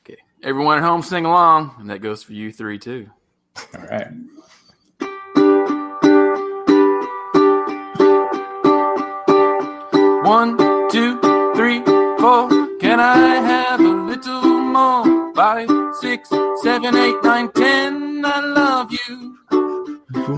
Okay. Everyone at home sing along, and that goes for you three, too. All right. 1, 2, 3, 4. Can I have a little more? 5, 6, 7, 8, 9, 10. I love you.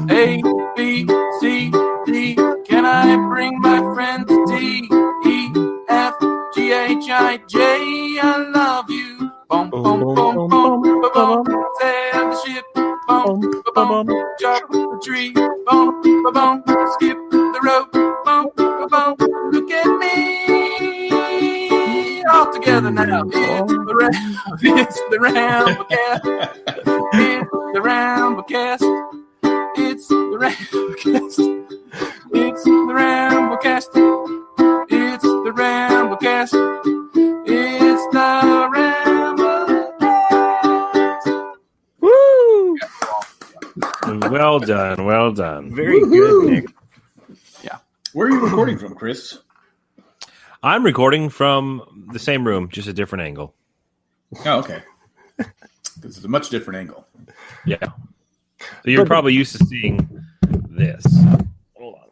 A, B, C, D. Can I bring my friends D, E, F, G, H, I, J? I love you. Boom, boom, boom, boom, boom, boom. Sail the ship. Boom, boom, boom. Chop the tree. Boom, boom, boom. Skip the rope. Boom, boom, boom. Look at me. All together now. It's the Ramblecast. It's the Ramblecast. It's the Ramblecast. It's the Ramblecast. It's the Ramblecast. It's the Ramblecast. Woo! Well done. Well done. Very good, Nick. Yeah. Where are you recording from, Chris? I'm recording from the same room, just a different angle. Oh, okay. This is a much different angle. Yeah. So you're probably used to seeing this. Hold on.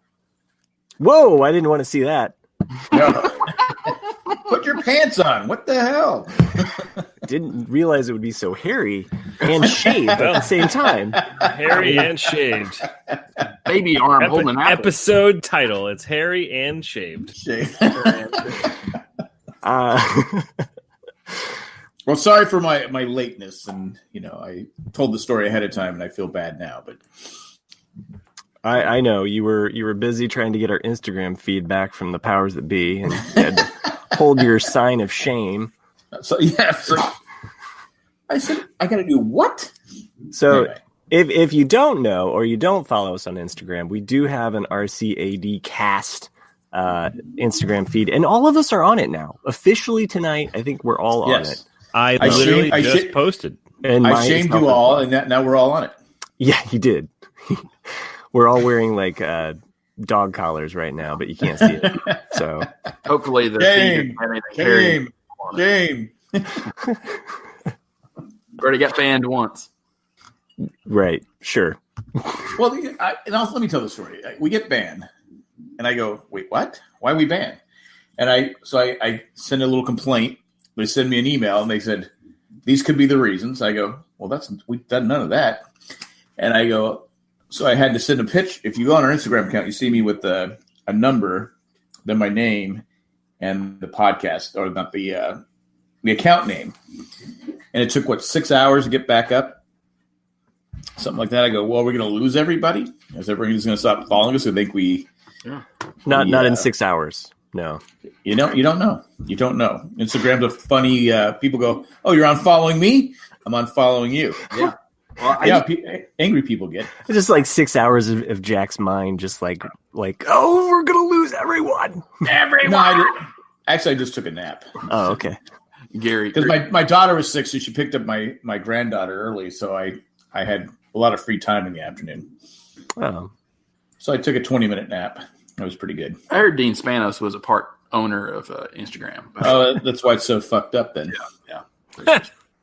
Whoa, I didn't want to see that. No. Put your pants on. What the hell? Didn't realize it would be so hairy and shaved at the same time. Hairy and shaved. Baby arm holding an apple. Episode title. It's hairy and shaved. Well, sorry for my lateness, and I told the story ahead of time, and I feel bad now. But I know you were busy trying to get our Instagram feedback from the powers that be, and you had to hold your sign of shame. So I said I got to do what? So anyway. if you don't know or you don't follow us on Instagram, we do have an RCAD cast Instagram feed, and all of us are on it now. Officially tonight, I think we're all on it. I literally just posted. And I shamed you all, and now we're all on it. Yeah, you did. We're all wearing like dog collars right now, but you can't see it. So hopefully the game. Already got banned once. Right. Sure. Well, let me tell the story. We get banned, and I go, wait, what? Why are we banned? And I send a little complaint. They send me an email, and they said, these could be the reasons. I go, well, we've done none of that. And I go, so I had to send a pitch. If you go on our Instagram account, you see me with a number, then my name, and the podcast, or not the account name. And it took, 6 hours to get back up? Something like that. I go, well, we're going to lose everybody? Is everybody's going to stop following us? I think we... Yeah. Not in 6 hours. No. You don't know. You don't know. Instagram's a funny... people go, oh, you're unfollowing me? I'm unfollowing you. Yeah. Well, angry people get. It's just like 6 hours of Jack's mind, just like, oh, we're going to lose everyone. No, actually, I just took a nap. Oh, okay. Gary. Because my daughter was sick, so she picked up my granddaughter early, so I had a lot of free time in the afternoon. Oh. So I took a 20-minute nap. That was pretty good. I heard Dean Spanos was a part owner of Instagram. Oh, that's why it's so fucked up then. Yeah.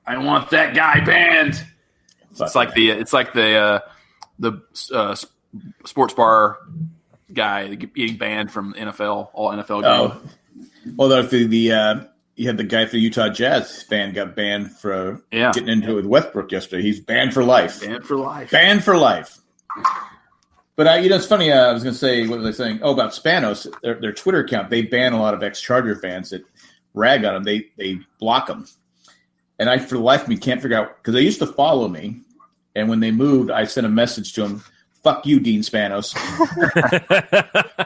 I want that guy banned. It's like the sports bar guy getting banned from NFL, all NFL games. Oh, well, you had the guy for the Utah Jazz fan got banned for getting into it with Westbrook yesterday. He's banned for life. Banned for life. Banned for life. But it's funny. I was going to say, what was I saying? Oh, about Spanos, their Twitter account. They ban a lot of ex-Charger fans that rag on them. They block them. And I, for the life of me, can't figure out, because they used to follow me, and when they moved, I sent a message to them, fuck you, Dean Spanos.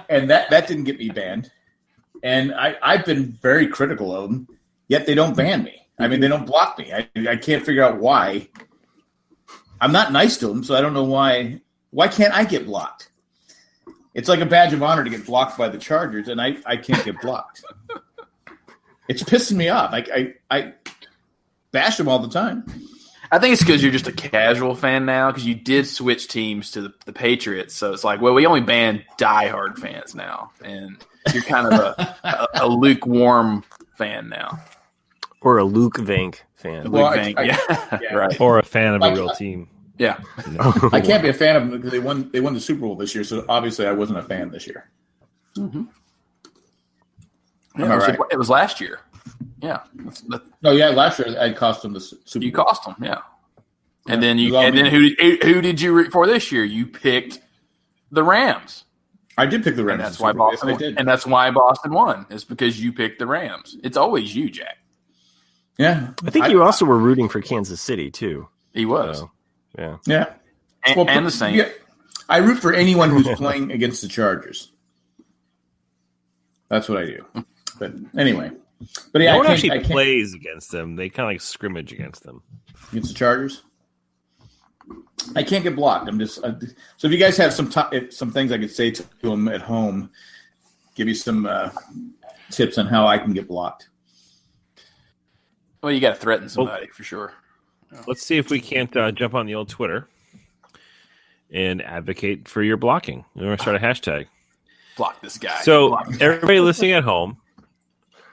And that didn't get me banned. And I've been very critical of them, yet they don't ban me. I mean, they don't block me. I can't figure out why. I'm not nice to them, so I don't know why. Why can't I get blocked? It's like a badge of honor to get blocked by the Chargers, and I can't get blocked. It's pissing me off. I bash them all the time. I think it's because you're just a casual fan now, because you did switch teams to the Patriots. So it's like, well, we only ban diehard fans now, and you're kind of a lukewarm fan now. Or a Luke Vank fan. Well, Yeah, right. Or a fan of a real team. Yeah. I can't be a fan of them because they won the Super Bowl this year, so obviously I wasn't a fan this year. Mm-hmm. Am I right? It was last year. Yeah. No, yeah, last year I cost them the Super Bowl. You cost them, yeah. And then who did you root for this year? You picked the Rams. I did pick the Rams. And that's why Boston won. And that's why Boston won. It's because you picked the Rams. It's always you, Jack. Yeah. I think you also were rooting for Kansas City too. He was. So, yeah. Yeah. And the Saints. Yeah, I root for anyone who's playing against the Chargers. That's what I do. But anyway. But yeah, no one actually plays against them. They kind of like scrimmage against them. Against the Chargers? I can't get blocked. I'm just so if you guys have some things I could say to them at home, give you some tips on how I can get blocked. Well, you got to threaten somebody for sure. Let's see if we can't jump on the old Twitter and advocate for your blocking. We're going to start a hashtag. Block this guy. So everybody listening at home,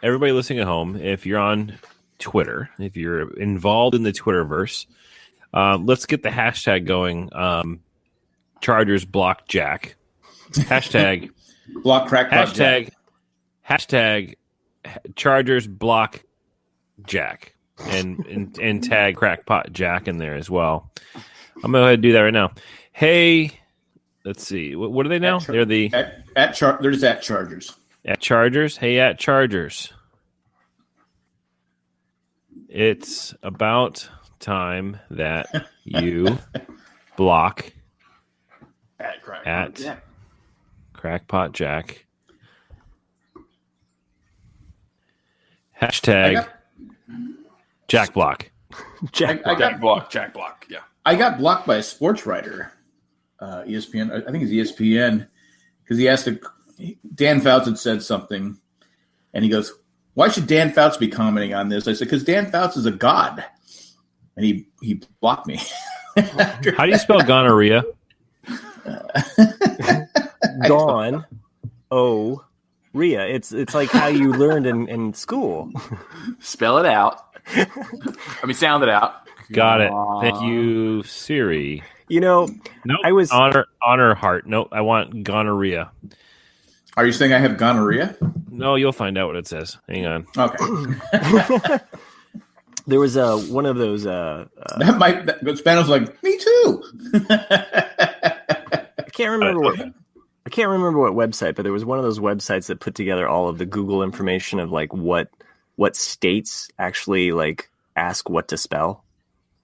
if you're on Twitter, if you're involved in the Twitterverse, let's get the hashtag going. Chargers block Jack. Hashtag block crackpot. Hashtag Chargers block Jack. And tag crackpot Jack in there as well. I'm going to go ahead and do that right now. Hey, let's see. What are they now? They're the they're just at Chargers. At Chargers. Hey, at Chargers. It's about time that you block at Crackpot Jack. Hashtag Jack Block. Jack Block. Yeah. I got blocked by a sports writer, ESPN. I think it's ESPN, because he asked Dan Fouts had said something, and he goes, "Why should Dan Fouts be commenting on this?" I said, "Because Dan Fouts is a god," and he blocked me. How do you spell gonorrhea? Gone. Oh, Rhea. It's like how you learned in school. Spell it out. Sound it out. Got it. Thank you, Siri. Nope. I was honor heart. Nope. I want gonorrhea. Are you saying I have gonorrhea? No, you'll find out what it says. Hang on. Okay. There was one of those. Spanos like me too. I can't remember what website, but there was one of those websites that put together all of the Google information of like what states actually like ask what to spell.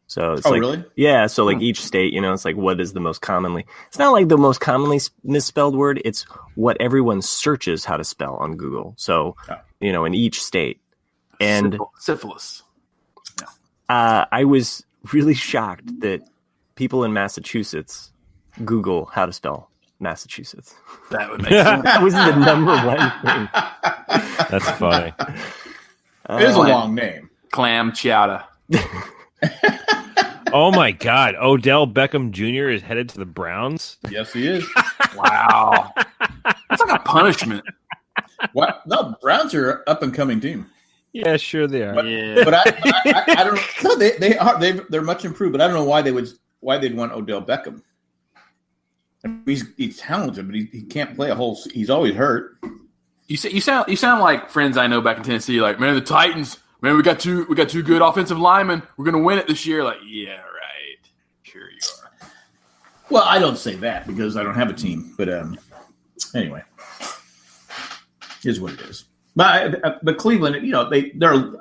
So it's really? Yeah. So like each state, it's like what is the most commonly. It's not like the most commonly misspelled word. It's what everyone searches how to spell on Google. So in each state, and syphilis. I was really shocked that people in Massachusetts Google how to spell Massachusetts. That would make sense. That was the number one thing. That's funny. It is a long name. Clam chowder. Oh my God! Odell Beckham Jr. is headed to the Browns. Yes, he is. Wow, that's like a punishment. What? No, Browns are an up and coming team. Yeah, sure they are. But I don't. No, they are. They're much improved. But I don't know why they'd want Odell Beckham. He's talented, but he can't play a whole. He's always hurt. You sound like friends I know back in Tennessee. Like, man, the Titans. Man, we got two good offensive linemen. We're gonna win it this year. Like, yeah, right. Sure you are. Well, I don't say that because I don't have a team. But anyway, here's what it is. But Cleveland, they're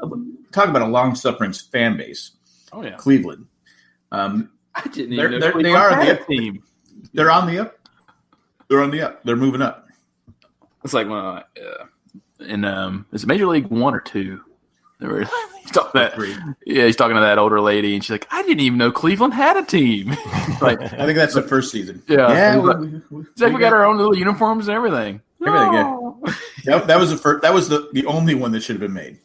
talking about a long-suffering fan base. Oh yeah, Cleveland. I didn't even know they are on the up team. They're on the up. They're on the up. They're moving up. It's like is it Major League 1 or 2? He's talking to that older lady, and she's like, "I didn't even know Cleveland had a team." Like, I think that's the first season. Yeah, we got our own little uniforms and everything. Everything, yeah. That was the first. That was the only one that should have been made.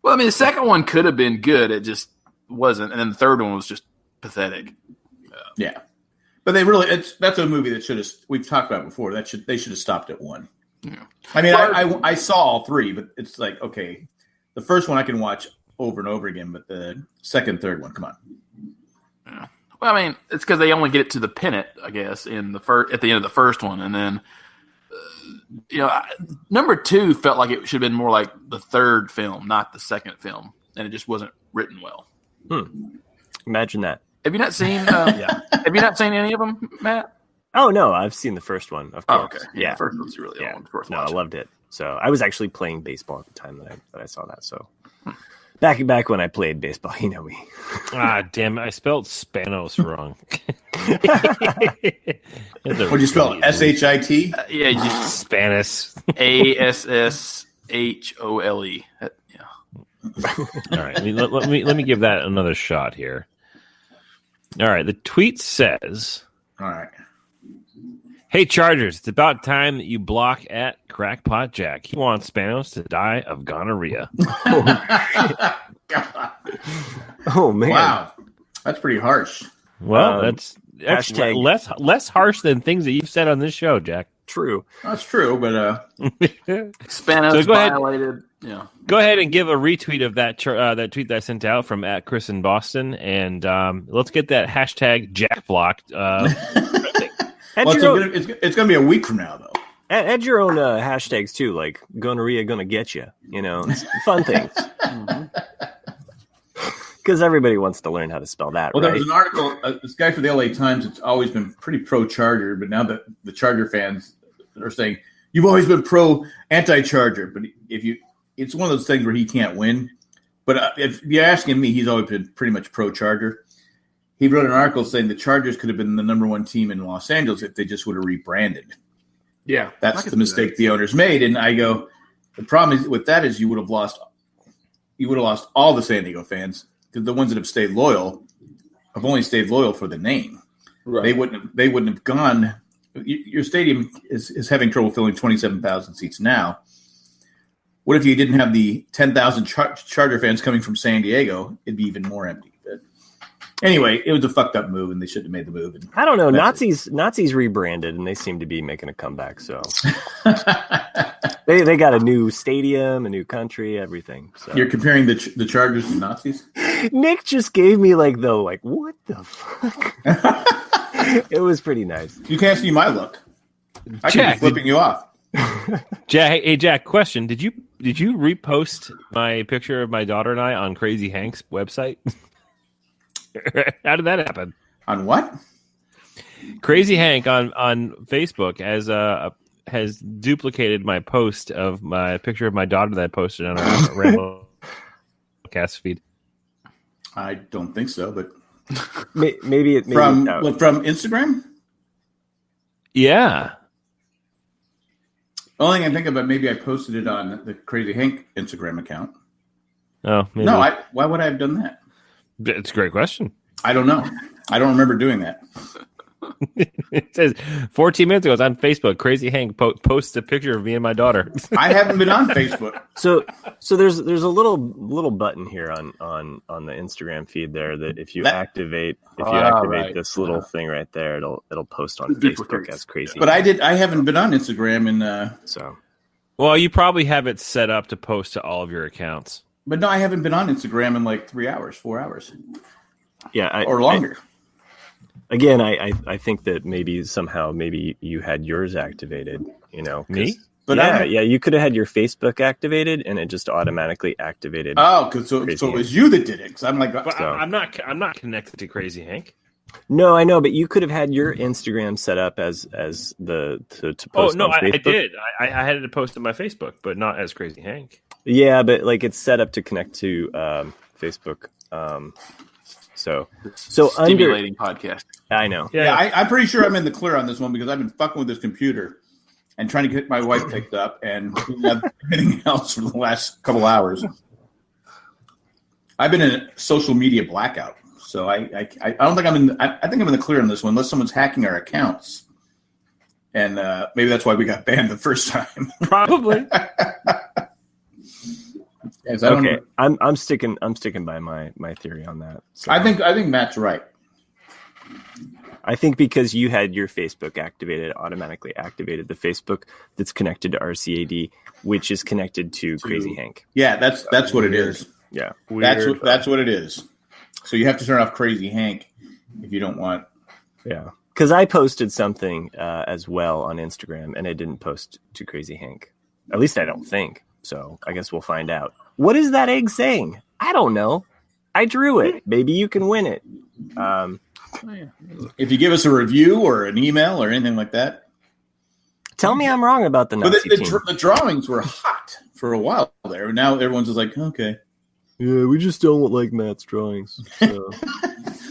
Well, the second one could have been good. It just wasn't, and then the third one was just pathetic. Yeah, but that's a movie that should have. We've talked about before. They should have stopped at 1. Yeah. I mean, I saw all 3, but it's like, okay, The first one I can watch over and over again, but the second, third one, come on. Yeah. Well, I mean, it's because they only get it to the pennant, I guess, at the end of the first one, and then number 2 felt like it should have been more like the third film, not the second film, and it just wasn't written well. Imagine that. Have you not seen? Have you not seen any of them, Matt? Oh no, I've seen the first one. Of course. Oh, okay. Yeah, the first one's really worth no, I watching. loved it. So I was actually playing baseball at the time that I saw that. So back when I played baseball, you know me. Damn it! I spelled Spanos wrong. What'd you spell? S-H-I-T? Yeah, you just Spanish. ASSHOLE. Yeah. All right, let me give that another shot here. All right, the tweet says, All right. "Hey Chargers, it's about time that you block at Crackpot Jack. He wants Spanos to die of gonorrhea." Oh man! Wow, that's pretty harsh. Well, that's hashtag- less harsh than things that you've said on this show, Jack. True. That's true, but Spanos So go ahead. violated. Yeah. Go ahead and give a retweet of that that tweet that I sent out from @Chris in Boston, and let's get that hashtag Jack blocked. it's going to be a week from now, though. Add your own hashtags too, like gonorrhea gonna get you. You know, fun things. Because everybody wants to learn how to spell that. Well, right? there was an article. This guy for the LA Times. It's always been pretty pro-Charger, but now that the Charger fans are saying you've always been anti-Charger, but it's one of those things where he can't win. But if you're asking me, he's always been pretty much pro-Charger. He wrote an article saying the Chargers could have been the number 1 team in Los Angeles if they just would have rebranded. Yeah, that's the mistake the owners made. And I go, the problem is with that is you would have lost all the San Diego fans, because the ones that have stayed loyal have only stayed loyal for the name. Right. They wouldn't have gone. Your stadium is having trouble filling 27,000 seats now. What if you didn't have the 10,000 Charger fans coming from San Diego? It'd be even more empty. But anyway, it was a fucked up move, and they shouldn't have made the move. And I don't know. Nazis rebranded, and they seem to be making a comeback. So they got a new stadium, a new country, everything. So. You're comparing the Chargers to Nazis? Nick just gave me what the fuck? It was pretty nice. You can't see my look. I could be flipping you off. Jack, hey Jack, question: Did you repost my picture of my daughter and I on Crazy Hank's website? How did that happen? On what? Crazy Hank on Facebook has duplicated my post of my picture of my daughter that I posted on our Ramblecast feed. I don't think so, but maybe from Instagram. Yeah. Only thing I think about, maybe I posted it on the Crazy Hank Instagram account. Oh, maybe. No, why would I have done that? It's a great question. I don't know. I don't remember doing that. It says 14 minutes ago, it's on Facebook. Crazy Hank posts a picture of me and my daughter. I haven't been on Facebook. So there's a little button here on the Instagram feed there that if you activate this little thing right there, it'll post on Facebook as Crazy. But I haven't been on Instagram so. Well, you probably have it set up to post to all of your accounts. But no, I haven't been on Instagram in like 3 hours, 4 hours. Yeah, or longer. I think that maybe you had yours activated, you know. Me? But you could have had your Facebook activated, and it just automatically activated. Oh, so it was you that did it. Because I'm like, I'm not connected to Crazy Hank. No, I know, but you could have had your Instagram set up as to post. Oh no, on Facebook. I did. I had it to post on my Facebook, but not as Crazy Hank. Yeah, but it's set up to connect to Facebook. So stimulating podcast. I know. Yeah, I'm pretty sure I'm in the clear on this one because I've been fucking with this computer and trying to get my wife picked up and everything else for the last couple hours. I've been in a social media blackout, so I don't think I'm in. I think I'm in the clear on this one, unless someone's hacking our accounts, and maybe that's why we got banned the first time. Probably. Yes, I'm sticking by my theory on that. So. I think Matt's right. I think because you had your Facebook activated, automatically activated the Facebook that's connected to RCAD, which is connected to Crazy Hank. Yeah, that's what it is. Yeah, that's what it is. So you have to turn off Crazy Hank if you don't want. Yeah, because I posted something as well on Instagram, and I didn't post to Crazy Hank. At least I don't think. So I guess we'll find out. What is that egg saying? I don't know. I drew it. Maybe you can win it. If you give us a review or an email or anything like that. Tell me I'm wrong about the Nazi team. The drawings were hot for a while there. Now everyone's just like, okay. Yeah, we just don't like Matt's drawings. So.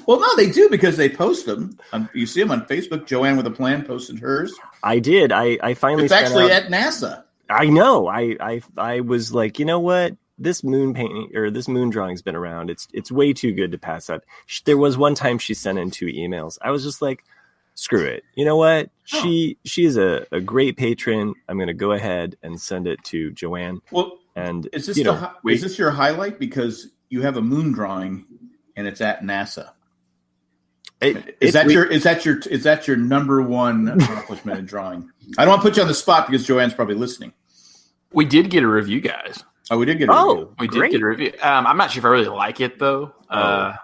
Well, no, they do because they post them. You see them on Facebook. Joanne with a Plan posted hers. I did. I finally. It's actually at NASA. I know. I was like, you know what? This moon painting or this moon drawing's been around. It's way too good to pass up. There was one time she sent in 2 emails. I was just like, screw it. You know what? She is a great patron. I'm going to go ahead and send it to Joanne. Well, and is this your highlight because you have a moon drawing and it's at NASA? Is that your number one accomplishment in drawing? I don't want to put you on the spot because Joanne's probably listening. We did get a review, guys. Oh, we did get a review. We did get a review. I'm not sure if I really like it though.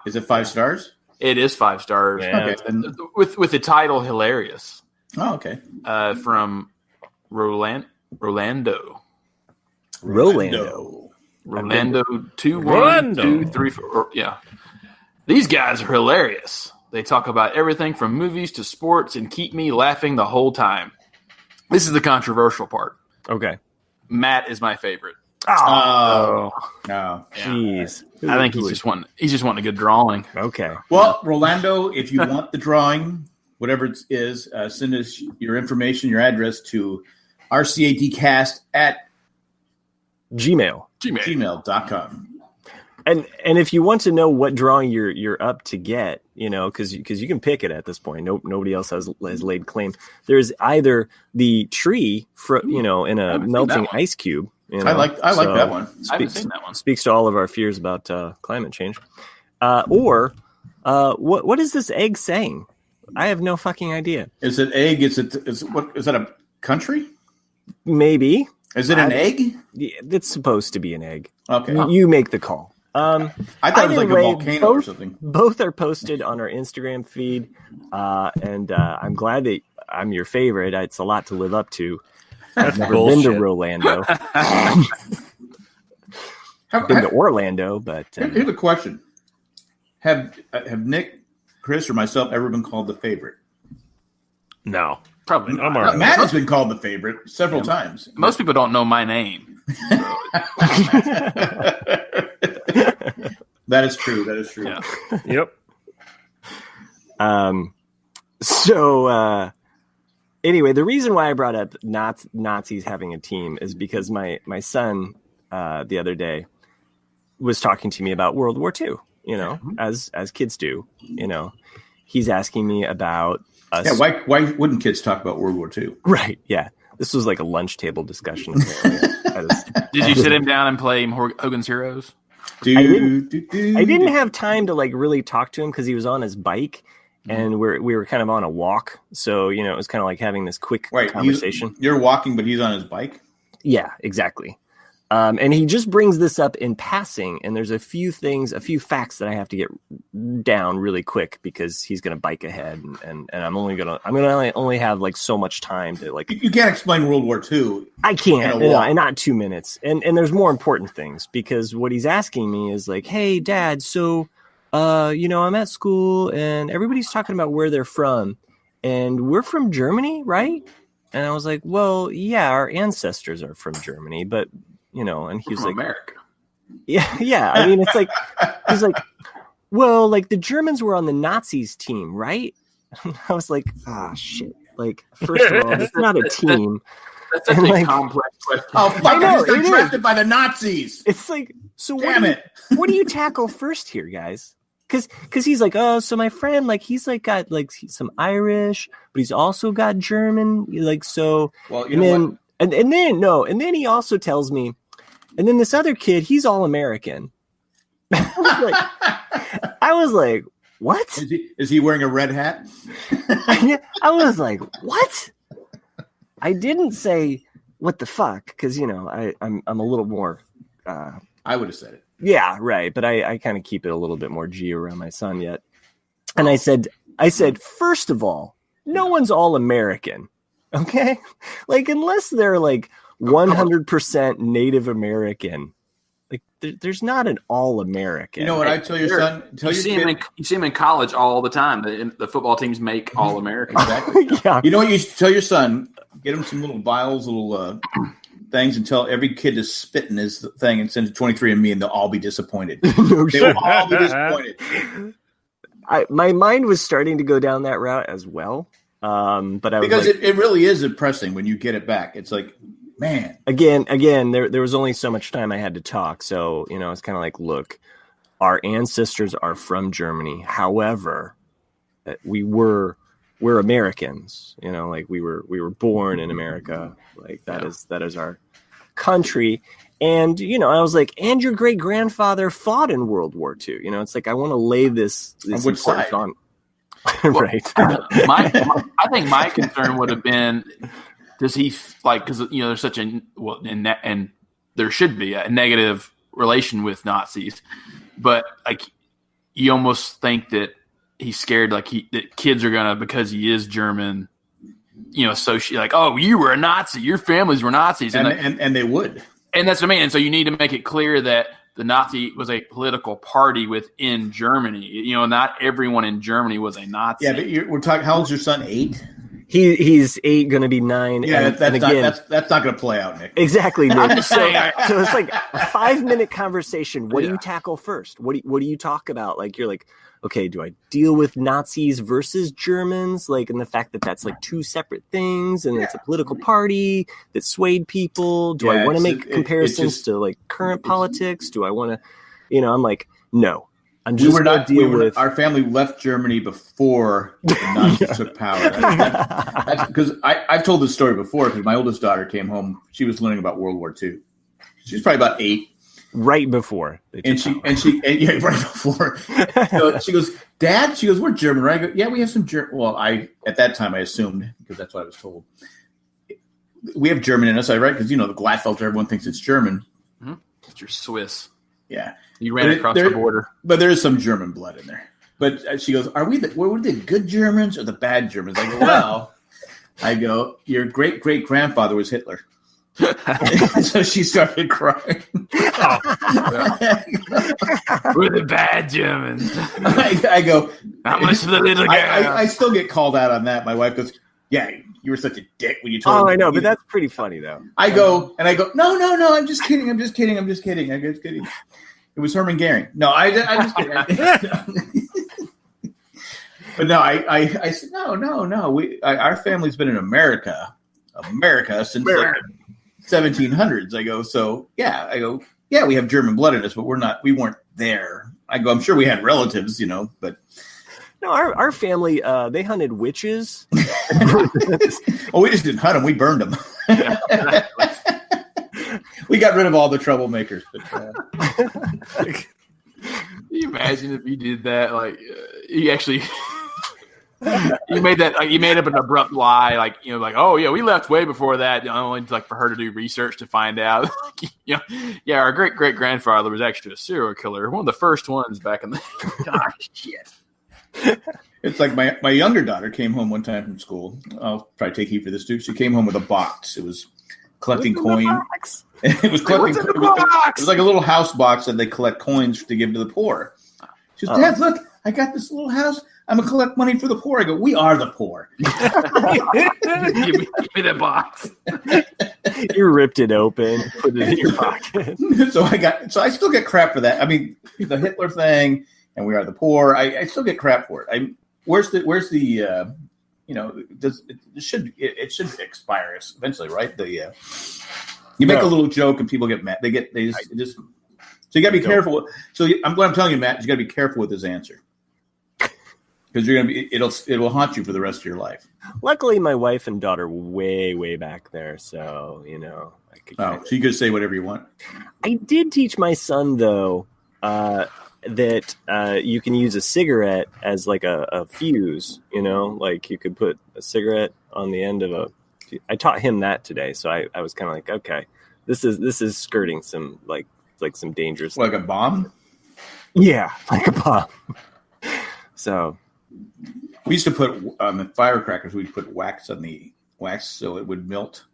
Is it 5 stars? It is 5 stars. Yeah. Okay. And with the title hilarious. oh, okay. From Rolando 21234. Yeah. These guys are hilarious. They talk about everything from movies to sports and keep me laughing the whole time. This is the controversial part. Okay. Matt is my favorite. Oh no! Jeez. I think he's just wanting a good drawing. Okay. Well, Rolando, if you want the drawing, whatever it is, send us your information, your address to rcadcast@gmail.com. And if you want to know what drawing you're up to get, because you can pick it at this point. Nobody else has laid claim. There's either the tree in a melting ice cube. I like that one. I haven't seen that one. Speaks to all of our fears about climate change. Or what is this egg saying? I have no fucking idea. Is it egg? Is that a country? Maybe. Is it an egg? It's supposed to be an egg. Okay. You make the call. I thought it was like a volcano or something. Both are posted on our Instagram feed, and I'm glad that I'm your favorite. It's a lot to live up to. I've never been to Rolando. Been to Orlando, but here's a question: Have Nick, Chris, or myself ever been called the favorite? No. Probably not. Matt has been called the favorite several times. Most people don't know my name. That is true. Yeah. Yep. So anyway, the reason why I brought up Nazis having a team is because my son the other day was talking to me about World War II. As kids do. He's asking me about us. Yeah, why wouldn't kids talk about World War II? Right. Yeah. This was like a lunch table discussion. Did you sit him down and play Hogan's Heroes? I didn't have time to really talk to him because he was on his bike and we were kind of on a walk. So, it was kind of like having this quick conversation. You're walking, but he's on his bike? Yeah, exactly. And he just brings this up in passing, and there's a few facts that I have to get down really quick because he's going to bike ahead, and I'm only have so much time to You can't explain World War II. I can't, in not 2 minutes. And there's more important things because what he's asking me is hey, Dad, so I'm at school and everybody's talking about where they're from, and we're from Germany, right? And I was like, well, yeah, our ancestors are from Germany, but. And he was like, America. Yeah. I mean, it's he's like, well, the Germans were on the Nazis team, right? And I was like, shit. First of all, it's not a team. That's such a complex question. Oh, fuck, I got drafted by the Nazis. It's so damn it. What do you tackle first here, guys? Because he's like, oh, so my friend, he's got some Irish, but he's also got German, so. Well, you know what? And then he also tells me, and then this other kid, he's all American. I was like, what? Is he wearing a red hat? I was like, what? I didn't say what the fuck because I'm a little more. I would have said it. Yeah, right. But I kind of keep it a little bit more G around my son yet. And I said, first of all, no one's all American. Okay, like unless they're like 100% Native American. Like there's not an all-American. You know what I tell your son? You see him in college all the time. The football teams make all-American. Exactly. Yeah. You know what you tell your son? Get him some little vials, little things, and tell every kid to spit in his thing and send it to 23andMe, and they'll all be disappointed. They will all be disappointed. My mind was starting to go down that route as well. But I because was like, it really is depressing when you get it back. It's like, man. Again, there was only so much time I had to talk. So, it's kind of like, look, our ancestors are from Germany. However, we're Americans, like we were born in America. Like that is our country. And, I was like, and your great grandfather fought in World War II. It's like, I want to lay this importance on. Right. I think my concern would have been, does he because there's such and there should be a negative relation with Nazis, but like you almost think that he's scared that kids are gonna, because he is German, associate like, oh, you were a Nazi, your families were Nazis, and they would, and that's what I mean. And so you need to make it clear that the Nazi was a political party within Germany. Not everyone in Germany was a Nazi. Yeah, but we're talking. How old's your son? 8. He's 8, going to be 9. Yeah, that's not going to play out, Nick. Exactly, Nick. So it's like a 5-minute conversation. What do you tackle first? What do you talk about? Like you're like, okay, do I deal with Nazis versus Germans? Like, and the fact that that's like 2 separate things, and it's a political party that swayed people. Do I want to make comparisons to like current politics? Do I want to, I'm like, no. I'm just going to deal with. Our family left Germany before the Nazis took power. That's because I've told this story before. Because my oldest daughter came home, she was learning about World War II. She was probably about 8. Right before. Right before. So she goes, Dad. She goes, we're German, right? I go, yeah, we have some German. Well, at that time I assumed, because that's what I was told. We have German in us, right? Because the Gladfelter, everyone thinks it's German. Mm-hmm. But you're Swiss. Yeah. You ran across the border. But there is some German blood in there. But she goes, were we the good Germans or the bad Germans? I go, your great-great-grandfather was Hitler. So she started crying. We're the bad Germans. I go, how much for the little girl? I still get called out on that. My wife goes, yeah, you were such a dick when you told me. I know, but that's pretty funny, though. I go, no, I'm just kidding. I'm just kidding. It was Herman Goering. No, I'm just kidding. But no, I said, no. Our family's been in America since like 1700s. I go, so yeah. We have German blood in us, but we weren't there. I go, I'm sure we had relatives, but. No, our family, they hunted witches. Well, we just didn't hunt them. We burned them. We got rid of all the troublemakers. But, Can you imagine if you did that? Like, you actually... you made up an abrupt lie, like oh yeah, we left way before that, only like for her to do research to find out, our great grandfather was actually a serial killer, one of the first ones back in the. Gosh, shit. It's like my younger daughter came home one time from school. I'll probably take heat for this too. She came home with a box. It was collecting coins. It was collecting. It was like a little house box that they collect coins to give to the poor. She goes, Dad, look, I got this little house. I'm going to collect money for the poor. I go, we are the poor. Give me that box. You ripped it open, put it in your pocket. So I still get crap for that. I mean, the Hitler thing, and we are the poor. I still get crap for it. Where's the it should expire eventually, right? You make a little joke and people get mad. They just so you got to be careful. So what I'm telling you, Matt, you got to be careful with this answer. Because you're gonna be, it will haunt you for the rest of your life. Luckily, my wife and daughter were way back there, so I could. So you could say whatever you want. I did teach my son though. that you can use a cigarette as like a fuse, like you could put a cigarette on the end of a. I taught him that today, so I was kind of like, okay, this is skirting some like some dangerous. Like a bomb? Yeah, like a bomb. So we used to put firecrackers. We'd put wax on the wax so it would melt,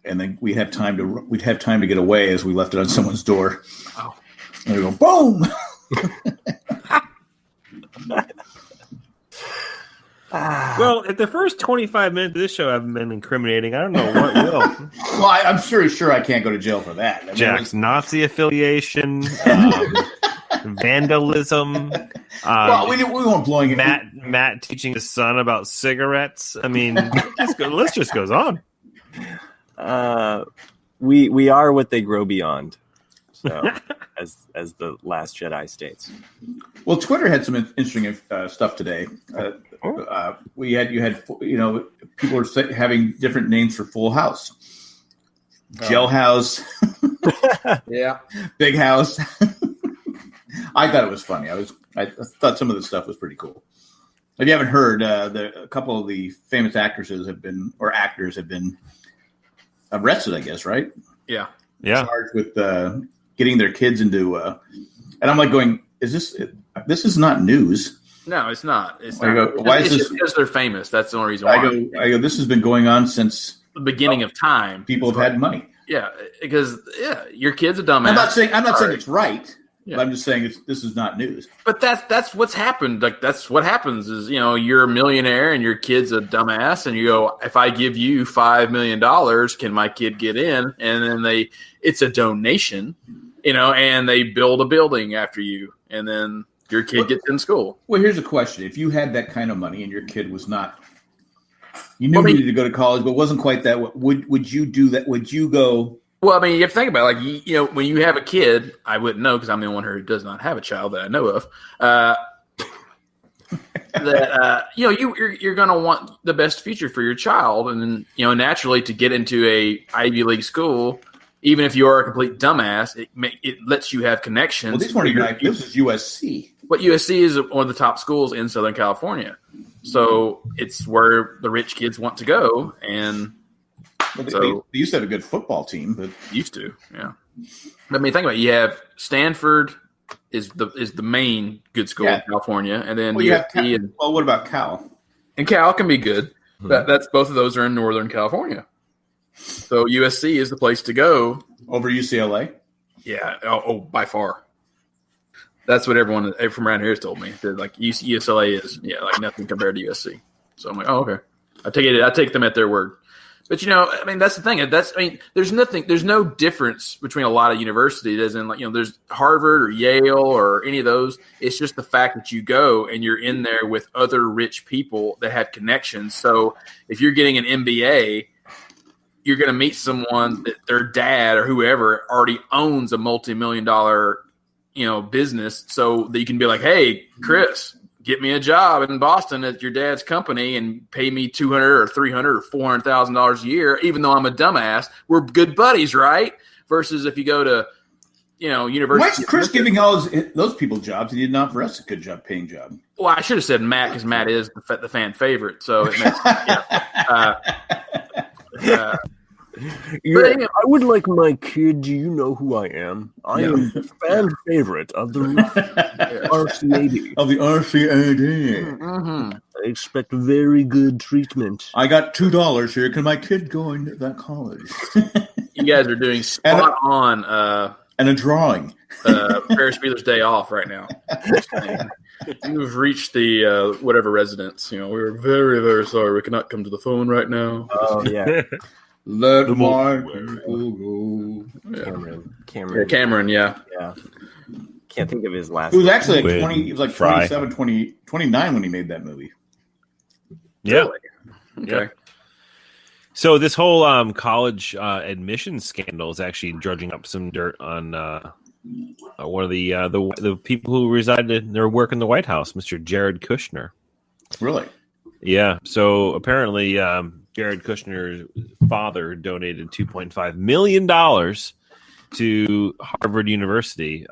and then we'd have time to get away as we left it on someone's door. Oh. And we go boom. Well, if the first 25 minutes of this show haven't been incriminating, I don't know what will. Well, I'm sure I can't go to jail for that. I mean, Jack's Nazi affiliation, vandalism. Well, we weren't blowing it. Matt teaching his son about cigarettes. I mean, the list just goes on. We are what they grow beyond. So, as the Last Jedi states. Well, Twitter had some interesting stuff today. You had people are having different names for Full House, Jailhouse, yeah, Big House. I thought it was funny. I thought some of the stuff was pretty cool. If you haven't heard, a couple of the famous actors have been arrested. I guess, right? Yeah. Charged with getting their kids into, and I'm like going, this is not news. No, it's not. It's I not. Go, why is it's this? Just because they're famous. That's the only reason why. I go. This has been going on since the beginning of time. People have had money. Yeah, because your kid's a dumbass. I'm not saying it's right. Yeah. But I'm just saying this is not news. But that's what's happened. Like that's what happens is you're a millionaire and your kid's a dumbass, and you go, if I give you $5 million, can my kid get in? And then it's a donation, and they build a building after you, and then your kid gets in school. Well, here's a question: if you had that kind of money and your kid was not, you knew you needed to go to college, but wasn't quite that, would you do that? Would you go? Well, I mean, you have to think about it. When you have a kid, I wouldn't know because I'm the one who does not have a child that I know of. You're going to want the best future for your child, and then naturally to get into a Ivy League school, even if you are a complete dumbass, it lets you have connections. Well, these weren't even. This is USC. But USC is one of the top schools in Southern California, so it's where the rich kids want to go, and. Well, they used to have a good football team, but used to, yeah. I mean, think about it. You have Stanford is the main good school in California, and then USC. What about Cal? And Cal can be good. That's both of those are in Northern California. So USC is the place to go over UCLA. Yeah, by far. That's what everyone from around here has told me. That like UCLA is like nothing compared to USC. So I'm like, oh okay. I take them at their word. But I mean, that's the thing. There's no difference between a lot of universities, as in there's Harvard or Yale or any of those. It's just the fact that you go and you're in there with other rich people that have connections. So if you're getting an MBA, you're going to meet someone that their dad or whoever already owns a multi-million-dollar, business. So that you can be like, hey, Chris, get me a job in Boston at your dad's company and pay me $200 or $300 or $400,000 a year, even though I'm a dumbass. We're good buddies, right? Versus if you go to, university. Why is Chris giving all those people jobs and he did not for us a good job, paying job? Well, I should have said Matt because Matt is the fan favorite. So it makes, I would like my kid. Do you know who I am? I am the fan favorite of the RCAD. Of the RCAD. Mm-hmm. I expect very good treatment. I got $2 here. Can my kid go into that college? You guys are doing spot on. And a drawing. Ferris Bueller's Day Off right now. You've reached the whatever residence. We're very, very sorry. We cannot come to the phone right now. Oh, yeah. Let my people go. Cameron, yeah. Yeah. Can't think of his last name. He was actually like 20. He was like Fry. 29 when he made that movie. Yeah. Okay. Yeah. So this whole college admission scandal is actually drudging up some dirt on one of the people who resided or work in the White House, Mr. Jared Kushner. Really? Yeah. So apparently, Jared Kushner's father donated $2.5 million to Harvard University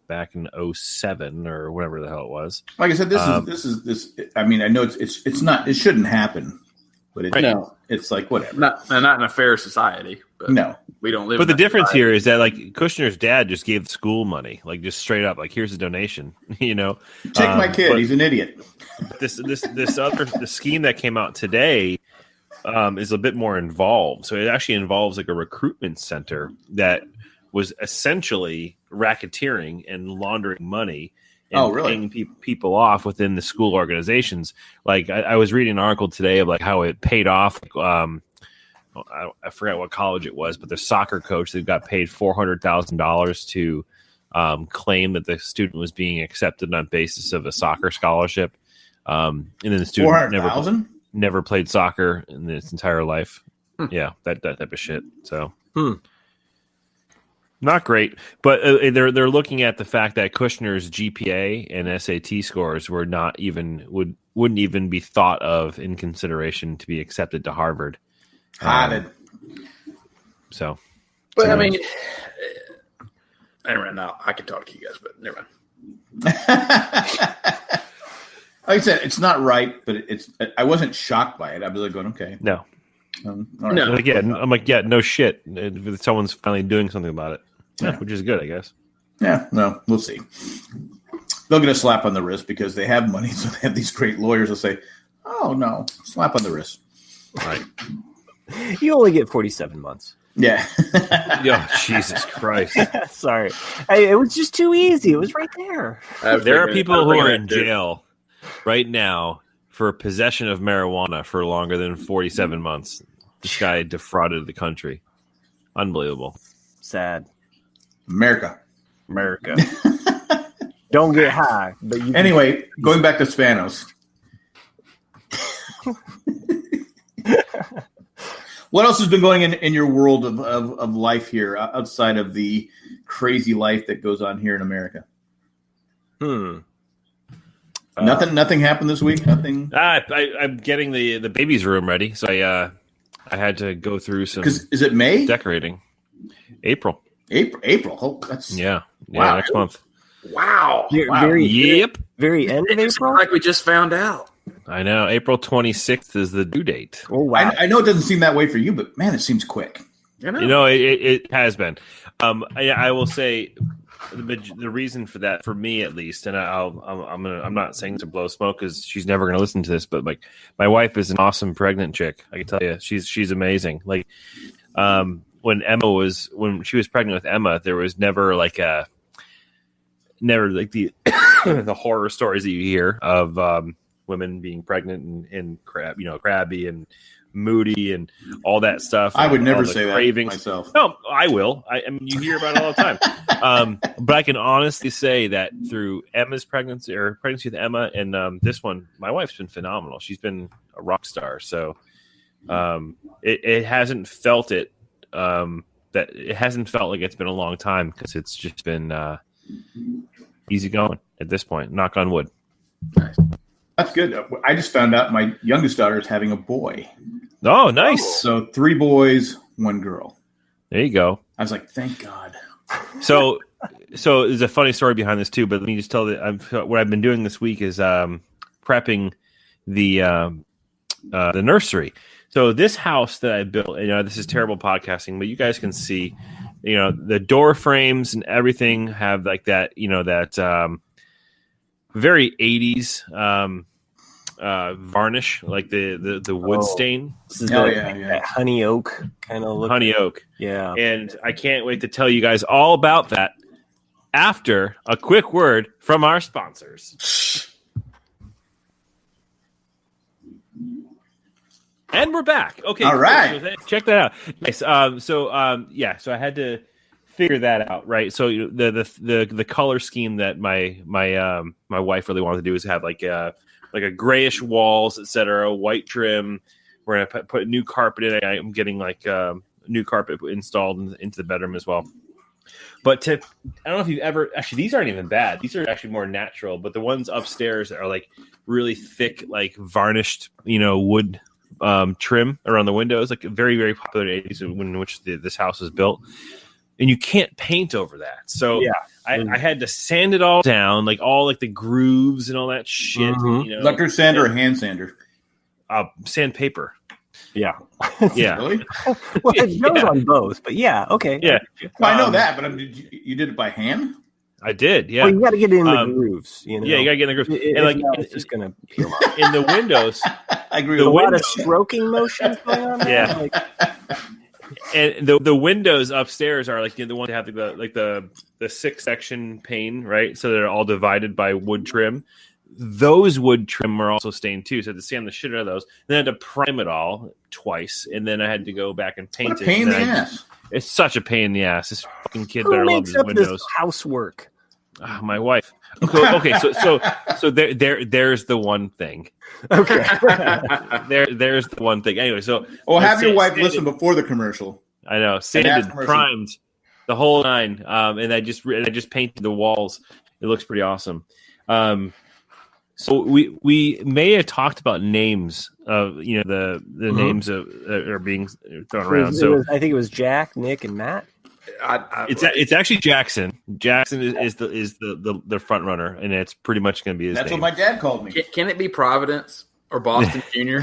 back in 2007 or whatever the hell it was. Like I said, this is. I mean, I know it's not. It shouldn't happen, but it's like whatever. Not in a fair society. But no, we don't live. But the difference here is that like Kushner's dad just gave the school money, like just straight up, like here's a donation. Take my kid. He's an idiot. This other the scheme that came out today is a bit more involved. So it actually involves like a recruitment center that was essentially racketeering and laundering money and paying people off within the school organizations. Like I was reading an article today of like how it paid off. I forget what college it was, but the soccer coach that got paid $400,000 to claim that the student was being accepted on basis of a soccer scholarship. And then the student never played soccer in its entire life. Yeah, that type of shit. So not great. But they're looking at the fact that Kushner's GPA and SAT scores were not even wouldn't even be thought of in consideration to be accepted to Harvard. So, but I mean, anyway, now I can talk to you guys, but never mind. Like I said, it's not right, but I wasn't shocked by it. I was like going, okay. No. All right. No. I'm like, no shit. Someone's finally doing something about it. Yeah, which is good, I guess. Yeah, no, we'll see. They'll get a slap on the wrist because they have money, so they have these great lawyers that say, oh, no, slap on the wrist. Right. You only get 47 months. Yeah. Yo, Jesus Christ. Sorry. Hey, it was just too easy. It was right there. There are people who are in jail right now for possession of marijuana for longer than 47 months. This guy defrauded the country. Unbelievable. Sad. America. Don't get high. But anyway, going back to Spanos. What else has been going in your world of life here outside of the crazy life that goes on here in America? Nothing happened this week. Nothing. I'm getting the baby's room ready, so I had to go through some. Is it May? Decorating. April. Oh, that's wow. Next month. Wow. Very end of April. Like we just found out. I know. April 26th is the due date. Oh wow! I know it doesn't seem that way for you, but man, it seems quick. It has been. I will say the reason for that, for me at least, and I'm not saying to blow smoke because she's never going to listen to this, but like my wife is an awesome pregnant chick. I can tell you, she's amazing. Like when she was pregnant with Emma, there was never the the horror stories that you hear of women being pregnant and crabby and moody and all that stuff. I would never say cravings. That myself. No, I will. I mean, you hear about it all the time. But I can honestly say that through Emma's pregnancy with Emma and this one, my wife's been phenomenal. She's been a rock star. So it hasn't felt it. That it hasn't felt like it's been a long time because it's just been easy going at this point. Knock on wood. Nice. That's good. I just found out my youngest daughter is having a boy. Oh, nice. So 3 boys, 1 girl. There you go. I was like, thank God. So there's a funny story behind this too, but let me just tell what I've been doing this week is prepping the nursery. So this house that I built, this is terrible podcasting, but you guys can see, the door frames and everything have like that, that very 80s varnish, like the wood stain. This is that honey oak kind of look. Honey oak. Yeah. And I can't wait to tell you guys all about that after a quick word from our sponsors. And we're back. Okay. All right. So check that out. Nice. So I had to figure that out, right? So the color scheme that my wife really wanted to do is have like a grayish walls, etc., white trim. We're gonna put new carpet in. I'm getting like new carpet installed into the bedroom as well. But I don't know if you've ever actually. These aren't even bad. These are actually more natural. But the ones upstairs are like really thick, like varnished, wood trim around the windows, like very, very popular in the 80s in which this house was built. and you can't paint over that. So Yeah. I had to sand it all down, like all like the grooves and all that shit. Mhm. Electric sander or hand sander? Sandpaper. Yeah. Yeah. Really? Well, it goes Yeah. on both, but yeah, okay. Yeah. Well, I know that, but you did it by hand? I did. Yeah. Well, you got to get in the grooves. You know? Yeah, you gotta get in the grooves. If And like not, it's just gonna peel off. in the windows, I agree The with A lot of windows. stroking motions going on. There. Yeah. Like, and the windows upstairs are like the one that have the 6-section pane, right? So they're all divided by wood trim. Those wood trim are also stained too, so I had to sand the shit out of those. Then I had to prime it all twice, and then I had to go back and paint What a it. pain in And the then ass. It's such a pain in the ass. This fucking kid who better love makes his up windows. this housework? My wife. Okay, so there's the one thing. Okay. There's the one thing. Anyway, so Well, have your wife sanded- listen before the commercial. I know, that's sanded, commercial. primed, the whole nine, and I just painted the walls. It looks pretty awesome. So we may have talked about names of the names of are being thrown around. So I think it was Jack, Nick, and Matt. it's actually Jackson. Jackson is the front runner, and it's pretty much going to be his That's name. what my dad called me. Can it be Providence or Boston Jr.?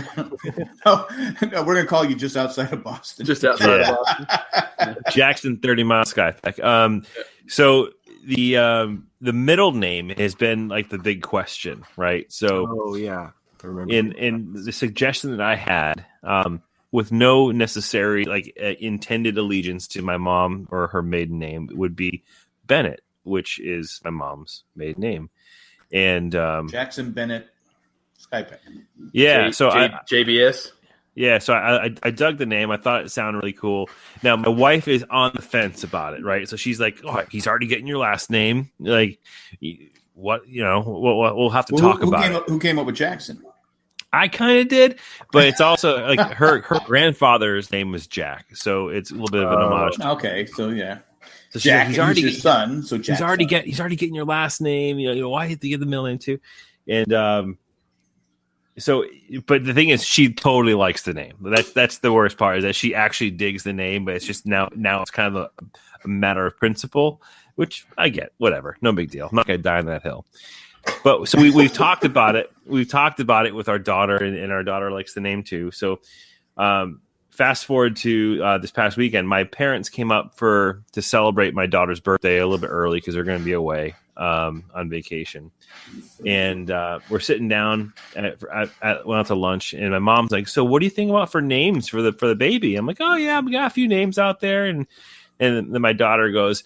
No, we're going to call you just outside of Boston. Just outside Yeah. of Boston. Jackson 30 Mile Skypack. So the middle name has been like the big question, right? So Oh yeah, I remember. in the suggestion that I had, with no necessary intended allegiance to my mom or her maiden name, would be Bennett, which is my mom's maiden name. And Jackson Bennett Skypack. yeah, so JBS. I dug the name. I thought it sounded really cool. Now my wife is on the fence about it, right? So she's like, "Oh, he's already getting your last name. Like, what? We'll have to talk about it." Who came up with Jackson? I kind of did, but it's also like her grandfather's name was Jack, so it's a little bit of an homage. Okay, so yeah. So she's Jack, like, he's your son, so Jack's he's already getting your last name. Why have to give the middle name too? And so, but the thing is, she totally likes the name. That's the worst part, is that she actually digs the name, but it's just now it's kind of a matter of principle, which I get. Whatever, no big deal. I'm not going to die on that hill. But so we've talked about it. We've talked about it with our daughter, and our daughter likes the name too. So fast forward to this past weekend, my parents came up to celebrate my daughter's birthday a little bit early because they're going to be away on vacation. And we're sitting down went out to lunch, and my mom's like, "So what do you think about for names for the baby?" I'm like, "Oh yeah, we got a few names out there." And then my daughter goes,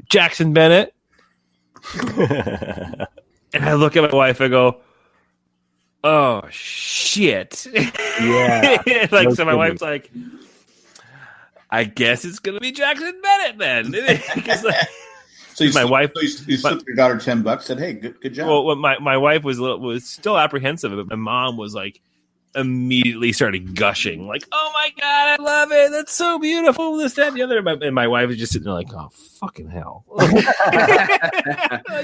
"Jackson Bennett." And I look at my wife, I go, "Oh shit." Yeah. So my wife's like, "I guess it's gonna be Jackson Bennett then." So my wife, you slipped your daughter $10. Said, "Hey, good job." Well, my wife was still apprehensive, but my mom was like immediately started gushing, like, "Oh my god, I love it! That's so beautiful! This, that, and the other." And my wife was just sitting there like, "Oh fucking hell!"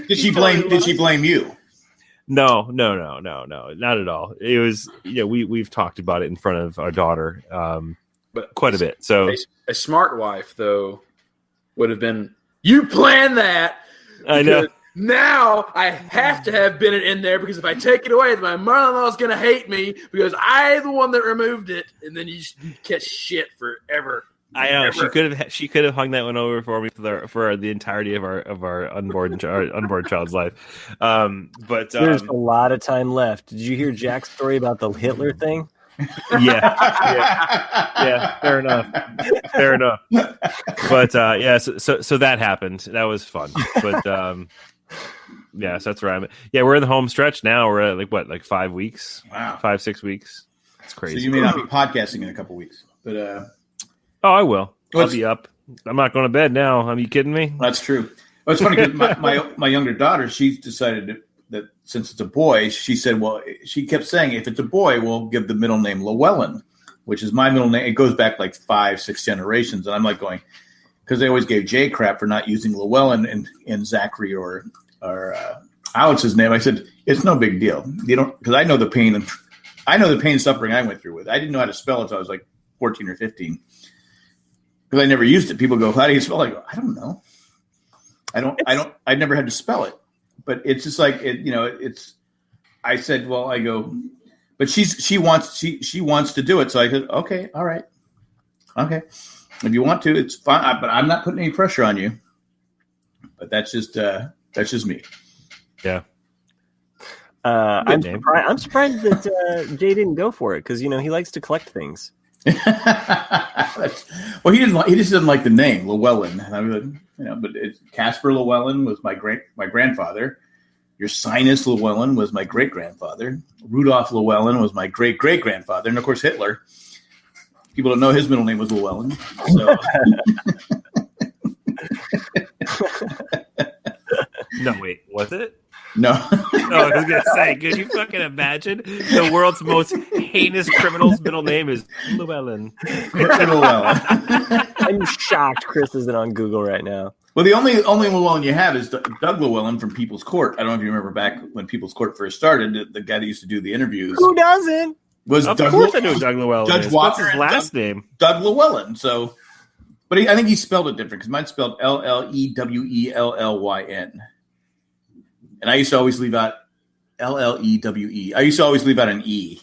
Did she blame you? No, not at all. It was we've talked about it in front of our daughter, But quite a bit. So a smart wife, though, would have been, "You planned that." I know. Now I have to have Bennett in there, because if I take it away, my mother-in-law is going to hate me because I'm the one that removed it, and then you catch shit forever. I know she could have hung that one over for me for the entirety of our unborn child's life. But There's a lot of time left. Did you hear Jack's story about the Hitler thing? yeah, fair enough. But so that happened. That was fun. But so that's where I'm at. Yeah, we're in the home stretch now. We're at like 5 weeks. Wow. 5-6 weeks. It's crazy. So you may not be podcasting in a couple weeks, but Oh, I will. I'll be up. I'm not going to bed now. Are you kidding me? that's true. Well, it's funny because my younger daughter, she decided that since it's a boy, she said, well, she kept saying, if it's a boy, we'll give the middle name Llewellyn, which is my middle name. It goes back like 5-6 generations. And I'm like going, because they always gave Jay crap for not using Llewellyn in Zachary or Alex's name. I said, it's no big deal. You don't, because I know the pain and suffering I went through with. I didn't know how to spell it until I was like 14 or 15. because I never used it. People go, "How do you spell it?" I go, "I don't know. I never had to spell it." But it's just like it's. I said, "Well," I go, but she wants to do it, so I said, "Okay, all right, okay. If you want to, it's fine. But I'm not putting any pressure on you." But that's just me. Yeah. I'm surprised that Jay didn't go for it because he likes to collect things. Well, he just didn't like the name Llewellyn. And I was like, but Casper Llewellyn was my grandfather. Your Sinus Llewellyn was my great grandfather. Rudolph Llewellyn was my great great grandfather, and of course Hitler. People don't know his middle name was Llewellyn. So. No, wait, was it? No. I was gonna say, could you fucking imagine the world's most heinous criminal's middle name is Llewellyn? Llewellyn. I'm shocked Chris isn't on Google right now. Well, the only Llewellyn you have is Doug Llewellyn from People's Court. I don't know if you remember back when People's Court first started, the guy that used to do the interviews. Who doesn't? Of course I know Doug Llewellyn. Judge Walker. What's his last name? Doug Llewellyn. So, but I think he spelled it different because mine's spelled Llewellyn. And I used to always leave out Llewe. I used to always leave out an E.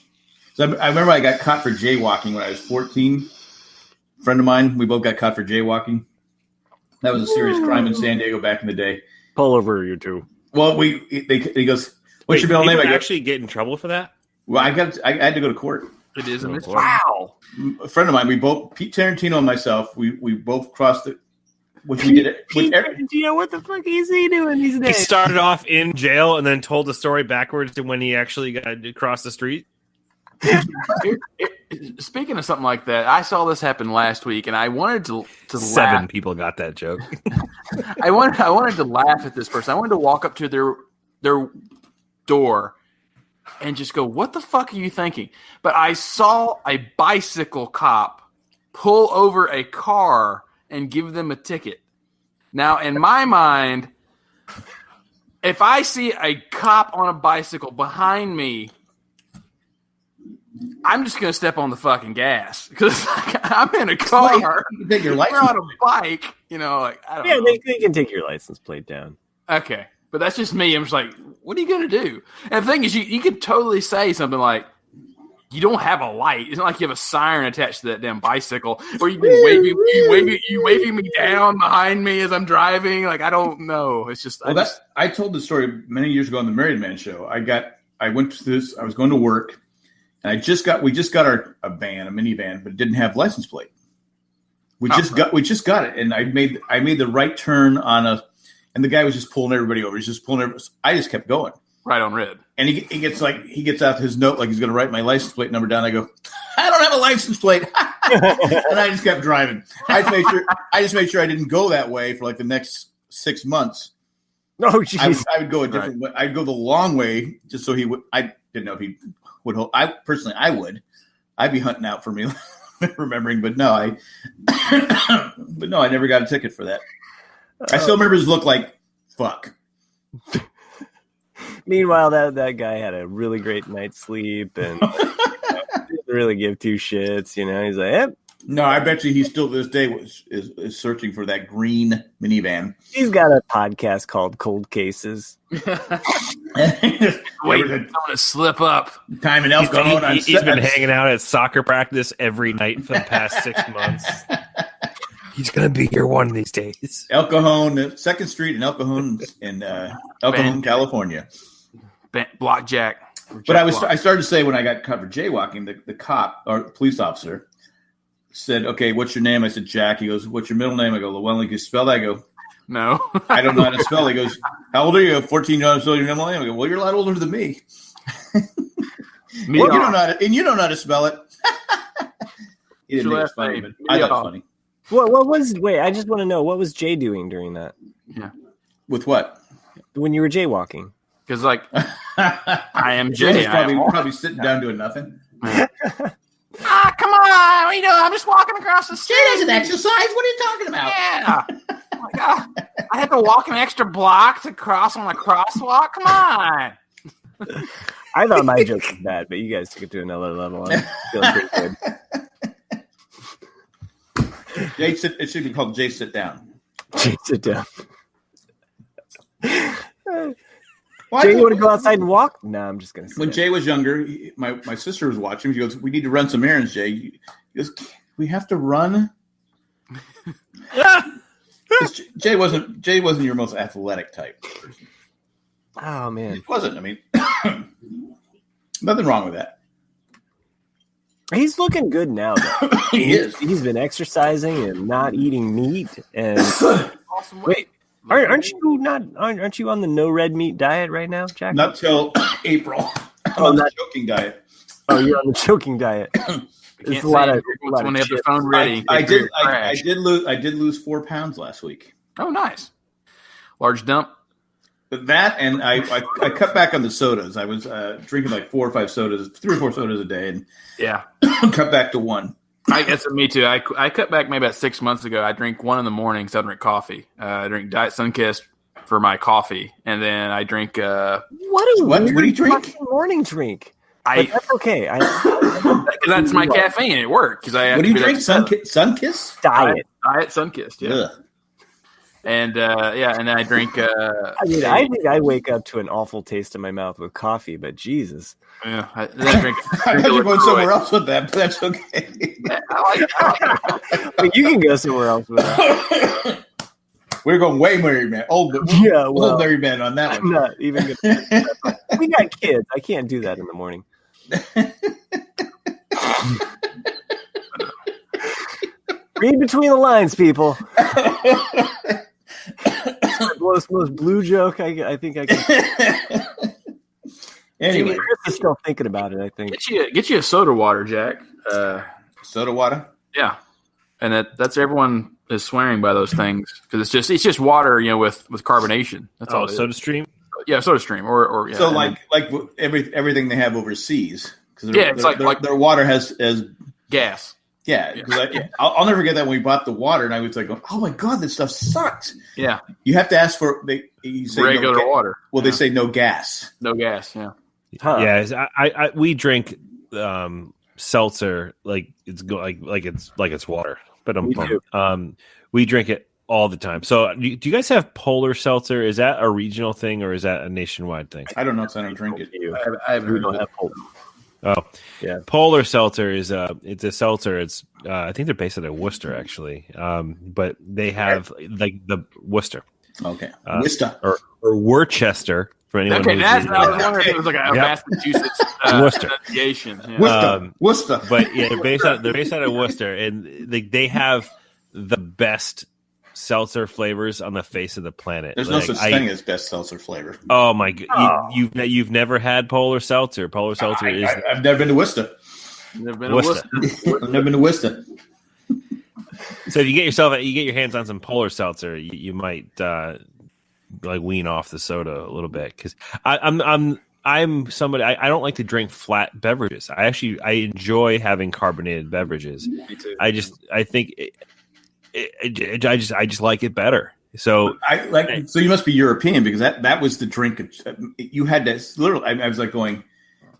So I remember I got caught for jaywalking when I was 14. A friend of mine, we both got caught for jaywalking. That was a serious crime in San Diego back in the day. Pull over, you two. Well, he goes, "What's your middle name?" I actually get in trouble for that? Well, I had to go to court. It is a mystery. Wow. A friend of mine, Pete Tarantino and myself, we both crossed it. Which we did it. Pete Tarantino, what the fuck is he doing these days? He started off in jail and then told the story backwards to when he actually got across the street. Speaking of something like that, I saw this happen last week, and I wanted to Seven laugh. people got that joke. I wanted to laugh at this person. I wanted to walk up to their door and just go, "What the fuck are you thinking?" But I saw a bicycle cop pull over a car and give them a ticket. Now, in my mind, if I see a cop on a bicycle behind me, I'm just going to step on the fucking gas because I'm in a car. You take your license. We're on a bike. I don't know. They can take your license plate down. Okay, but that's just me. I'm just like, what are you going to do? And the thing is, you could totally say something like, you don't have a light. It's not like you have a siren attached to that damn bicycle, or you waving me down behind me as I'm driving. Like, I don't know. It's just. Well, I told the story many years ago on the Married Man Show. I went to this. I was going to work, and we just got a minivan, but it didn't have license plate. We just got it, and I made the right turn and the guy was just pulling everybody over. He's just pulling everybody. I just kept going. Right on red. And he gets out his note like he's going to write my license plate number down. I go, "I don't have a license plate," and I just kept driving. I just made sure I didn't go that way for like the next 6 months. Oh, jeez. I would go a different way. I'd go the long way just so he would. I didn't know if he would hold. I would. I'd be hunting out for me, remembering. But no, I never got a ticket for that. I still remember his look like fuck. Meanwhile, that guy had a really great night's sleep and didn't really give two shits. He's like, "Yep." No, I bet you he still to this day is searching for that green minivan. He's got a podcast called Cold Cases. Wait, I'm going to slip up. Time and alcohol. He's been hanging out at soccer practice every night for the past 6 months. He's going to be here one of these days. El Cajon, 2nd Street in El Cajon, California. Block Jack. But I started to say when I got caught for jaywalking, the cop or police officer said, "Okay, what's your name?" I said, "Jack." He goes, "What's your middle name?" I go, "Llewellyn." Can you spell that? I go, "No." I don't know how to spell it. He goes, "How old are you?" 14. You know how to spell your middle name? I go, "Well, you're a lot older than me." You don't know how to spell it. He didn't think it was funny, but I thought it was funny. Wait, I just want to know, what was Jay doing during that? Yeah. With what? When you were jaywalking. Because, I am Jay. Probably sitting down doing nothing. Come on. What are you doing? I'm just walking across the street. Jay doesn't exercise. What are you talking about? Yeah. Oh my God. I had to walk an extra block to cross on a crosswalk. Come on. I thought my joke was bad, but you guys took it to another level. I'm feeling pretty good. It should be called Jay Sit Down. Jay, sit down. Well, Jay, you want to go outside and walk? No, I'm just going to. When Jay was younger, my sister was watching. She goes, "We need to run some errands, Jay." He goes, "We have to run." Jay wasn't your most athletic type person. Oh man, He wasn't. I mean, nothing wrong with that. he's looking good now. Though. He is. He's been exercising and not eating meat. And wait, aren't you on the no red meat diet right now, Jack? Not till April. I'm on the choking diet. Oh, you're on the choking diet. It's a lot of when they have the phone ready. I did lose 4 pounds last week. Oh, nice. Large dump. That and I cut back on the sodas. I was drinking like 4 or 5 sodas, 3 or 4 sodas a day, and cut back to 1. That's me too. I cut back maybe about 6 months ago. I drink 1 in the morning, so I drink coffee. I drink Diet Sunkist for my coffee, and then I drink. What do you drink? Morning drink. That's okay. That's my caffeine at work. What do you drink? Sunkist? Diet Sunkist. Yeah. Ugh. And and then I drink. I think I wake up to an awful taste in my mouth with coffee, but Jesus. Yeah, I drink. I thought you were going somewhere else with that, but that's okay. I mean, you can go somewhere else with that. We're going way married man. Old married man on that one. I'm not even gonna we got kids. I can't do that in the morning. Read between the lines, people. Most blue joke. I think I can. Anyway, Chris is still thinking about it. I think get you a soda water, Jack. Soda water. Yeah, and that's everyone is swearing by those things because it's just water, with carbonation. That's all. Soda Stream. Yeah, Soda Stream or so like everything they have overseas because it's like their water has gas. Yeah, I'll never forget that when we bought the water, and I was like, "Oh my god, this stuff sucks." Yeah, you have to ask for you say regular water. Well, they say no gas. No gas. Yeah. Huh. Yeah, we drink seltzer like it's water, but we drink it all the time. So, do you guys have Polar Seltzer? Is that a regional thing or is that a nationwide thing? I don't know because I don't drink it. I haven't heard of it. Oh, yeah. Polar Seltzer is it's a seltzer. It's I think they're based out of Worcester actually, but they have like the Worcester. Okay, Worcester or Worcester for anyone. Okay, I was wondering if it was like a Massachusetts Worcester pronunciation. Yeah. Worcester. But yeah, they're based out of Worcester, and they have the best seltzer flavors on the face of the planet. There's no such thing as best seltzer flavor. Oh my god! You've never had Polar Seltzer. Polar Seltzer is. I've never been to Worcester. I've never been to Worcester. So if you get your hands on some Polar Seltzer, you might like wean off the soda a little bit because I'm somebody I don't like to drink flat beverages. I enjoy having carbonated beverages. Me too. I think. I just like it better. So So you must be European because that was the drink. You had to literally. I was like going.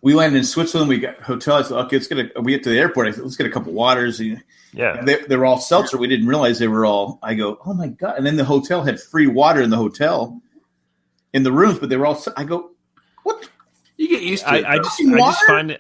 We landed in Switzerland. We got hotel. I said, okay, we get to the airport. I said, let's get a couple waters. Yeah, they were all seltzer. We didn't realize they were all. I go, oh my god! And then the hotel had free water in the hotel, in the rooms, but they were all. I go, what? You get used to it.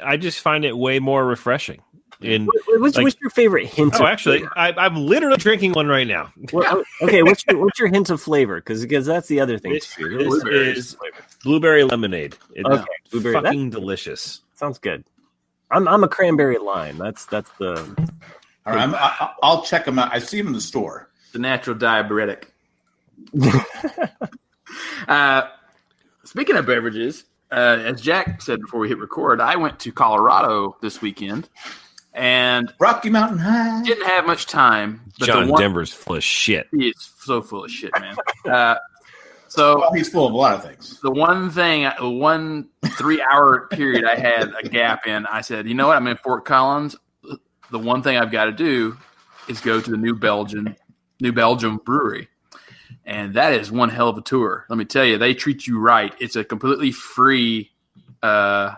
I just find it way more refreshing. What's your favorite hint? Oh, actually, I'm literally drinking one right now. Well, okay, what's your hint of flavor? Because that's the other thing. This is blueberry lemonade. It's blueberry, fucking delicious. Sounds good. I'm a cranberry lime. That's the. All right, I'll check them out. I see them in the store. The natural diuretic. Speaking of beverages, as Jack said before we hit record, I went to Colorado this weekend. And Rocky Mountain High. Didn't have much time. But Denver's full of shit. He is so full of shit, man. He's full of a lot of things. The one 3-hour period I had a gap in, I said, you know what? I'm in Fort Collins. The one thing I've got to do is go to the New Belgium brewery. And that is one hell of a tour. Let me tell you, they treat you right. It's a completely free tour.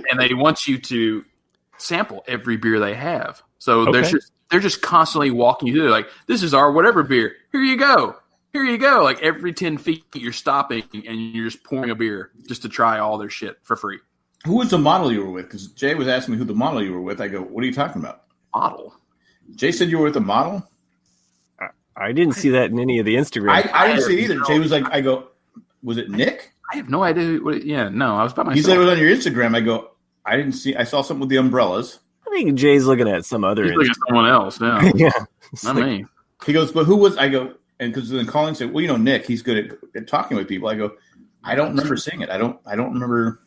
And they want you to sample every beer they have. So they're just constantly walking you through. Like, this is our whatever beer. Here you go. Here you go. Like every 10 feet, you're stopping and you're just pouring a beer just to try all their shit for free. Who was the model you were with? Because Jay was asking me who the model you were with. I go, what are you talking about? Model. Jay said you were with a model? I didn't see that in any of the Instagram. I didn't see it either. Jay was like, I go, was it Nick? I have no idea. No, I was by myself. He said it was on your Instagram. I go, I didn't see. I saw something with the umbrellas. I think Jay's looking at some other. He's looking at someone else now. Yeah, not me. He goes, but who was? I go, and because then Colin said, well, Nick, he's good at talking with people. I go, I don't remember seeing it. I don't remember.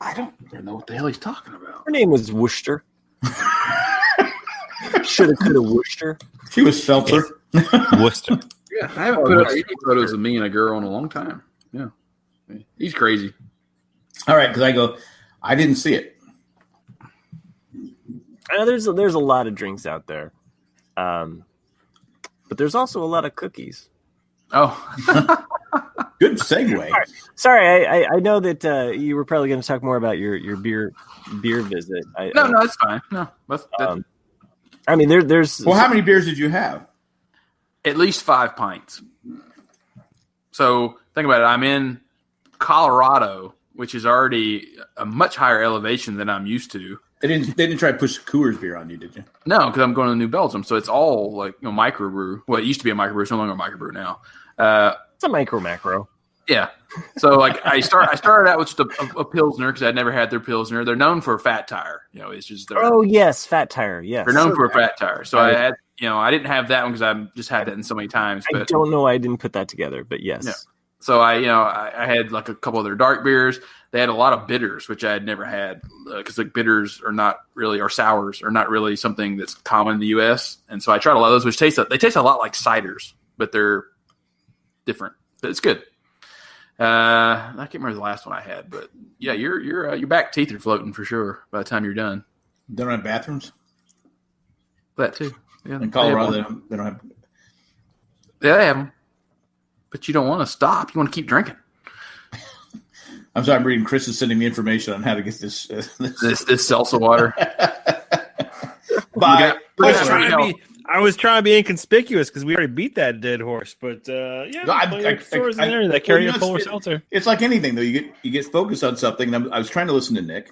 I don't even know what the hell he's talking about. Her name was Worcester. Shoulda, coulda, Worcester. She was Selzer. Worcester. Yeah, I haven't put out any photos of me and a girl in a long time. Yeah, he's crazy. All right, because I go, I didn't see it. I know there's a lot of drinks out there, but there's also a lot of cookies. Oh, good segue. Right. Sorry, I know that you were probably going to talk more about your beer visit. No, it's fine. No, that's I mean, there's. Well, how many beers did you have? At least 5 pints. So think about it. I'm in Colorado, which is already a much higher elevation than I'm used to. They didn't try to push Coors beer on you, did you? No, because I'm going to New Belgium, so it's all like microbrew. Well, it used to be a microbrew. It's no longer a microbrew now. It's a macro. Yeah. So like I started out with just a Pilsner because I'd never had their Pilsner. They're known for a fat tire. It's just yes, fat tire. Yes, they're known for a fat tire. So I had I didn't have that one because I just had that in so many times. But I don't know why I didn't put that together, but yes. Yeah. So I had like a couple of their dark beers. They had a lot of bitters, which I had never had because like bitters are not really, or sours are not really something that's common in the U.S. And so I tried a lot of those, which taste a lot like ciders, but they're different. But it's good. I can't remember the last one I had, but yeah, your back teeth are floating for sure by the time you're done. They don't have bathrooms? That too. Yeah, in Colorado, they don't have. Yeah, they have them. But you don't want to stop. You want to keep drinking. I'm sorry, I'm reading. Chris is sending me information on how to get this seltzer water. I was trying to be inconspicuous because we already beat that dead horse. But stores in there that carry a polar seltzer. It's like anything, though. You get focused on something. And I was trying to listen to Nick.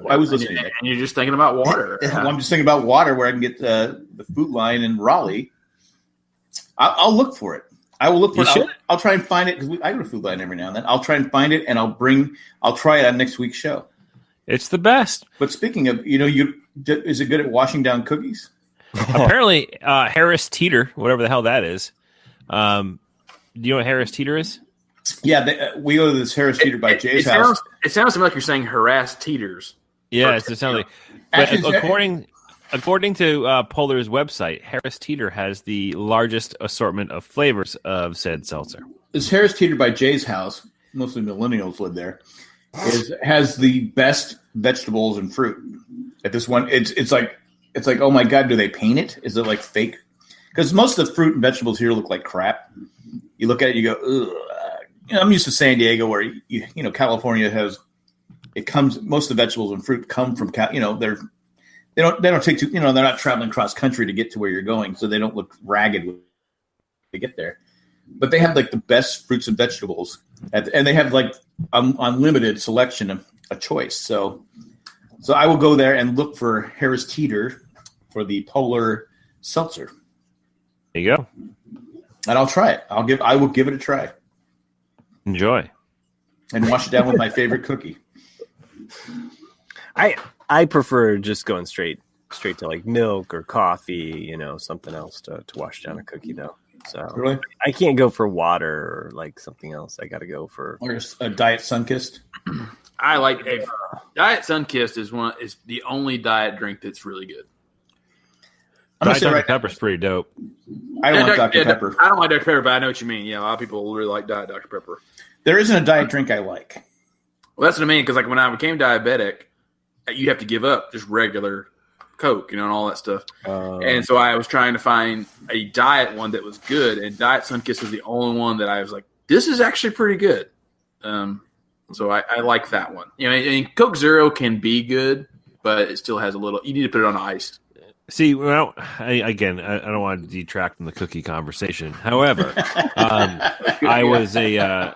I was listening to Nick. And you're just thinking about water. Well, I'm just thinking about water where I can get the Food Line in Raleigh. I'll look for it. I will look for it. I'll try and find it because I go to Food Line every now and then. I'll try and find it, and I'll try it on next week's show. It's the best. But speaking of, is it good at washing down cookies? Apparently, Harris Teeter, whatever the hell that is. Do you know what Harris Teeter is? Yeah, we go to this Harris Teeter by Jay's house. It sounds to me like you're saying harass teeters. Yeah, it sounds like. But according to Polar's website, Harris Teeter has the largest assortment of flavors of said seltzer. This Harris Teeter by Jay's house, mostly millennials live there, has the best vegetables and fruit. At this one, it's like, oh my god, do they paint it? Is it like fake? Because most of the fruit and vegetables here look like crap. You look at it, you go, ugh. I'm used to San Diego, where California has most of the vegetables and fruit come from they don't take too, they're not traveling cross country to get to where you're going, so they don't look ragged when they get there. But they have like the best fruits and vegetables, and they have like unlimited selection of a choice. So I will go there and look for Harris Teeter for the Polar Seltzer. There you go. And I'll try it. I will give it a try. Enjoy. And wash it down with my favorite cookie. I prefer just going straight to like milk or coffee, something else to wash down a cookie though. So really? I can't go for water or like something else. I got to go for a Diet Sunkist. I like Diet Sunkist is the only diet drink that's really good. Diet Dr. Pepper's pretty dope. I don't like Dr. Pepper. I don't like Dr. Pepper, but I know what you mean. Yeah, a lot of people really like Diet Dr. Pepper. There isn't a diet drink I like. Well, that's what I mean, because like when I became diabetic, you have to give up just regular Coke, and all that stuff. And so I was trying to find a diet one that was good, and Diet Sunkist was the only one that I was like, this is actually pretty good. So I like that one. Coke Zero can be good, but it still has a little. You need to put it on ice. See, well, I don't want to detract from the cookie conversation. However, I was a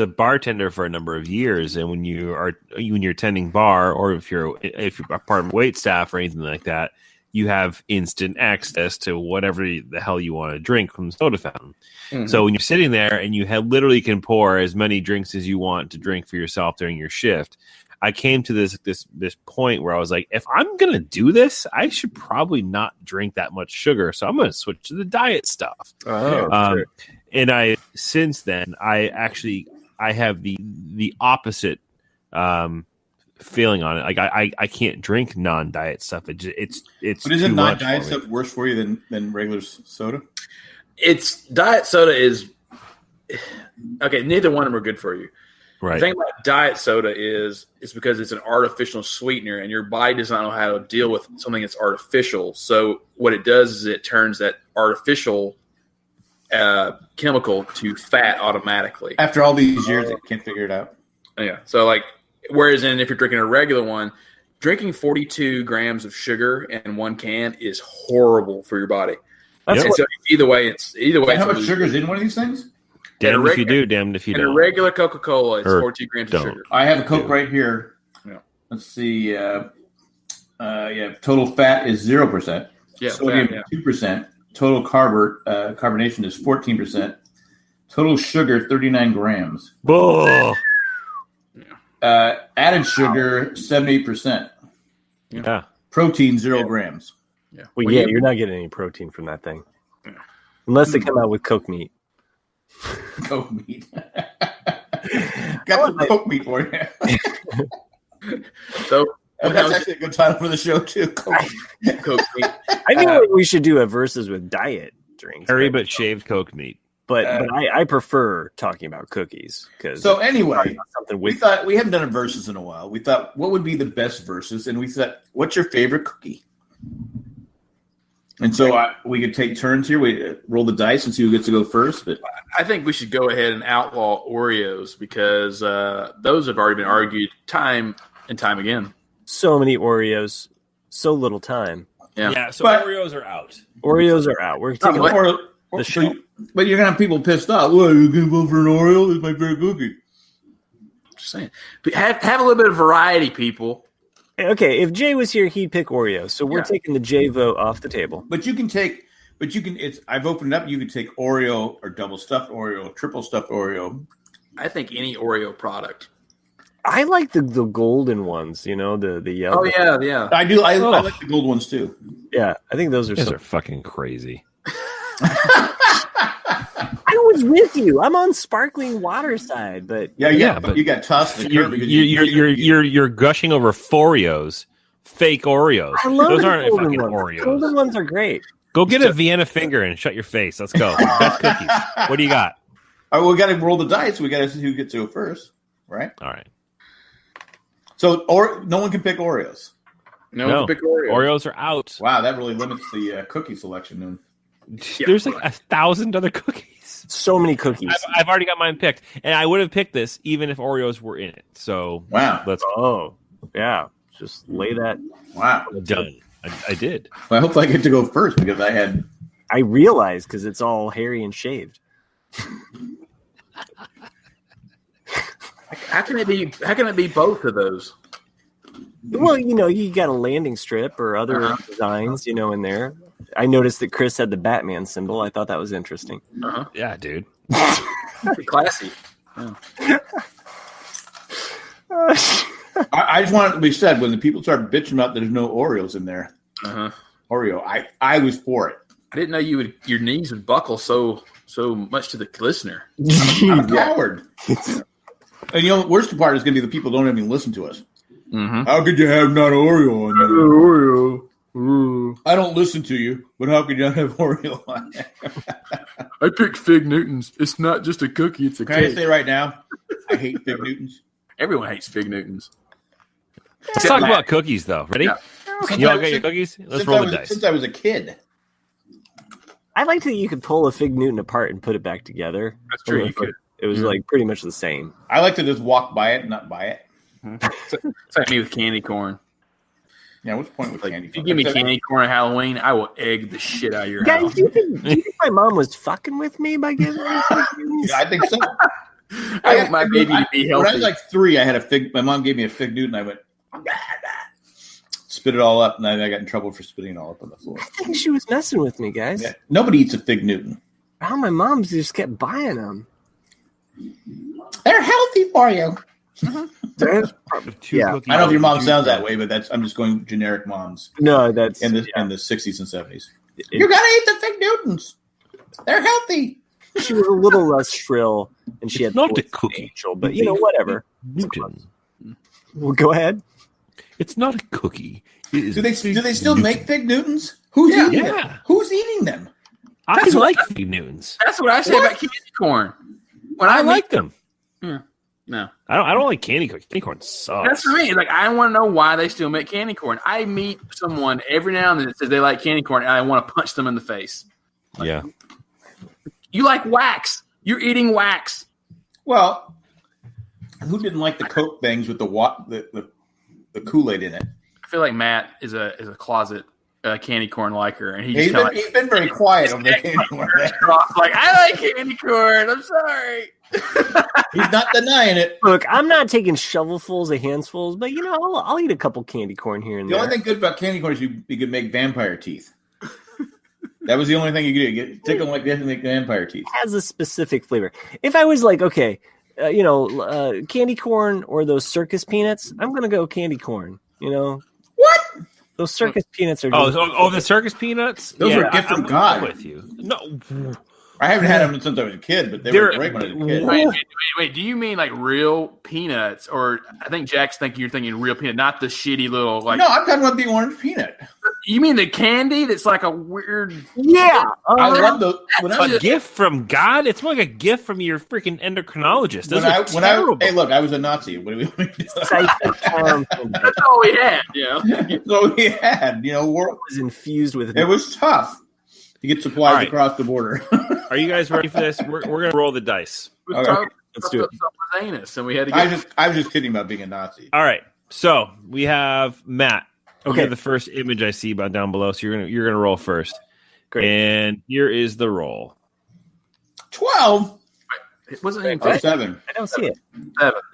bartender for a number of years, and when you're tending bar, or if you're a part of wait staff or anything like that, you have instant access to whatever the hell you want to drink from the soda fountain. Mm-hmm. So when you're sitting there and you literally can pour as many drinks as you want to drink for yourself during your shift, I came to this point where I was like, if I'm going to do this, I should probably not drink that much sugar. So I'm going to switch to the diet stuff. Sure. And since then, I have the opposite feeling on it. Like I can't drink non-diet stuff. It's But isn't non-diet stuff worse for you than regular soda? It's diet soda is okay. Neither one of them are good for you. Right. The thing about diet soda is because it's an artificial sweetener, and your body does not know how to deal with something that's artificial. So what it does is it turns that artificial chemical to fat automatically. After all these years, they can't figure it out. Yeah. So whereas if you're drinking a regular one, drinking 42 grams of sugar in one can is horrible for your body. So either way. How much sugar is in one of these things? Damned if you do, damned if you don't. In a regular Coca-Cola, it's 42 grams of sugar. I have a Coke right here. Yeah. Let's see. Total fat is 0%. Yeah, sodium 2%. Total carbonation is 14%. Total sugar 39 grams. Whoa. Added sugar 78%. Yeah. Protein 0 grams. Yeah. Well, you're not getting any protein from that thing, unless they come out with Coke meat. Coke meat. Got some Coke meat for you. So that's actually a good title for the show too. Coke meat. I feel like we should do a versus with diet drinks. Hairy but shaved Coke meat. But I prefer talking about cookies. So anyway, we thought we haven't done a versus in a while. We thought what would be the best versus, and we thought, what's your favorite cookie? And so we could take turns here. We roll the dice and see who gets to go first. But I think we should go ahead and outlaw Oreos because those have already been argued time and time again. So many Oreos, so little time. Yeah. So Oreos are out. Oreos are out. We're taking the show. But you're gonna have people pissed off. What, you're gonna vote for an Oreo? It's my favorite cookie. Just saying. Have a little bit of variety, people. Okay, if Jay was here, he'd pick Oreo. So we're taking the Jay vote off the table. I've opened it up. You can take Oreo or double stuffed Oreo, triple stuffed Oreo. I think any Oreo product. I like the golden ones, the yellow. Oh, yeah. I do. I like the gold ones too. Yeah, I think those are fucking crazy. I was with you. I'm on sparkling water side, but but you got tough. You're gushing over Foreos, fake Oreos. I love those aren't fucking ones. Oreos. Golden ones are great. Go get a Vienna finger and shut your face. Let's go. Best cookies. What do you got? All right, we got to roll the dice. We got to see who gets to go first, right? All right. So, no one can pick Oreos. No one can pick Oreos. Oreos are out. Wow, that really limits the cookie selection. Then. There's 1,000 other cookies. So many cookies. I've already got mine picked, and I would have picked this even if Oreos were in it. So wow, just lay that. Wow, done. I did. Well, I hope I get to go first because I realized because it's all hairy and shaved. How can it be both of those? Well, you got a landing strip or other designs, in there. I noticed that Chris had the Batman symbol. I thought that was interesting. Yeah, dude. Classy. Yeah. I just want it to be said when the people start bitching about there's no Oreos in there. Oreo. I was for it. I didn't know your knees would buckle so much to the listener. I'm a coward. And the worst part is going to be the people who don't even listen to us. Mm-hmm. How could you have not Oreo on there? Oreo. I don't listen to you, but how could you not have Oreo on there? I picked Fig Newtons. It's not just a cookie; it's a cake. Can I say right now, I hate Fig Newtons. Everyone hates Fig Newtons. Let's talk about cookies, though. Ready? Yeah. You all got your cookies? Let's roll the dice. Since I was a kid. I liked that you could pull a Fig Newton apart and put it back together. That's true. You could. It was pretty much the same. I like to just walk by it and not buy it. It's like me with candy corn. Yeah, what's the point with candy? If you give me candy corn at Halloween, I will egg the shit out of your Guys, house. do you think my mom was fucking with me by giving me fig I think so. I want my baby to be healthy. When I was like 3, I had a fig. My mom gave me a fig Newton. I went, spit it all up, and I got in trouble for spitting it all up on the floor. I think she was messing with me, guys. Yeah. Nobody eats a fig Newton. How my mom just kept buying them. They're healthy for you. Yeah. I don't know if your mom sounds that way, but I'm just going generic moms. No, that's in the 60s and 70s. You gotta eat the fig Newtons. They're healthy. She was a little less shrill, and she It's had not a cookie. Angel, but whatever. Newton. Well, go ahead. It's not a cookie. Do they still make fig Newtons? Who's eating them? Who's eating them? I like fig Newtons. That's what I say about candy corn. When I like them. No, I don't like candy corn. Candy corn sucks. that's for me. Like, I want to know why they still make candy corn. I meet someone every now and then that says they like candy corn, and I want to punch them in the face. Yeah. You like wax. You're eating wax. Well, who didn't like the Coke things with the Kool-Aid in it? I feel like Matt is a closet candy corn liker, and he's been very quiet over the candy corn. Like, I like candy corn. I'm sorry. He's not denying it. Look, I'm not taking shovelfuls of handfuls, but I'll eat a couple candy corn here and there. The only thing good about candy corn is you could make vampire teeth. That was the only thing you could do. Take them like this and make vampire teeth. It has a specific flavor. If I was like, okay, candy corn or those circus peanuts, I'm gonna go candy corn. What? Those circus peanuts are. The circus peanuts. Those were a gift from God. With you. No. I haven't had them since I was a kid, but they were great when I was a kid. Wait, do you mean like real peanuts? Or I think Jack's thinking you're thinking real peanut, not the shitty little like. No, I'm talking about the orange peanut. You mean the candy that's like a weird. Yeah. I love those. A gift from God? It's more like a gift from your freaking endocrinologist. Hey, look, I was a Nazi. What do we do? That's all we had, That's all we had. War was infused with. It was tough to get supplies across the border. Are you guys ready for this? We're going to roll the dice. Okay. Let's do it. And we had to I was just kidding about being a Nazi. All right. So we have Matt. Okay. The first image I see about down below. So you're gonna roll first. Great. And here is the roll. 12. It wasn't even 7. I don't see it.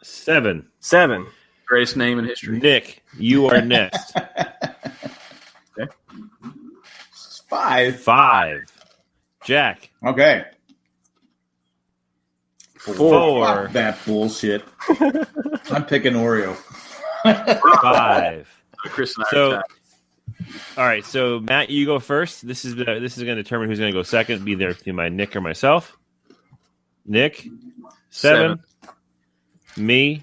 7. 7. Greatest name in history. Nick, you are next. Okay. 5. 5. Jack. Okay. 4. Fuck that bullshit. I'm picking Oreo. 5. Chris and I all right. So Matt, you go first. This is going to determine who's going to go second. Be there between my Nick or myself. Nick, 7. Me,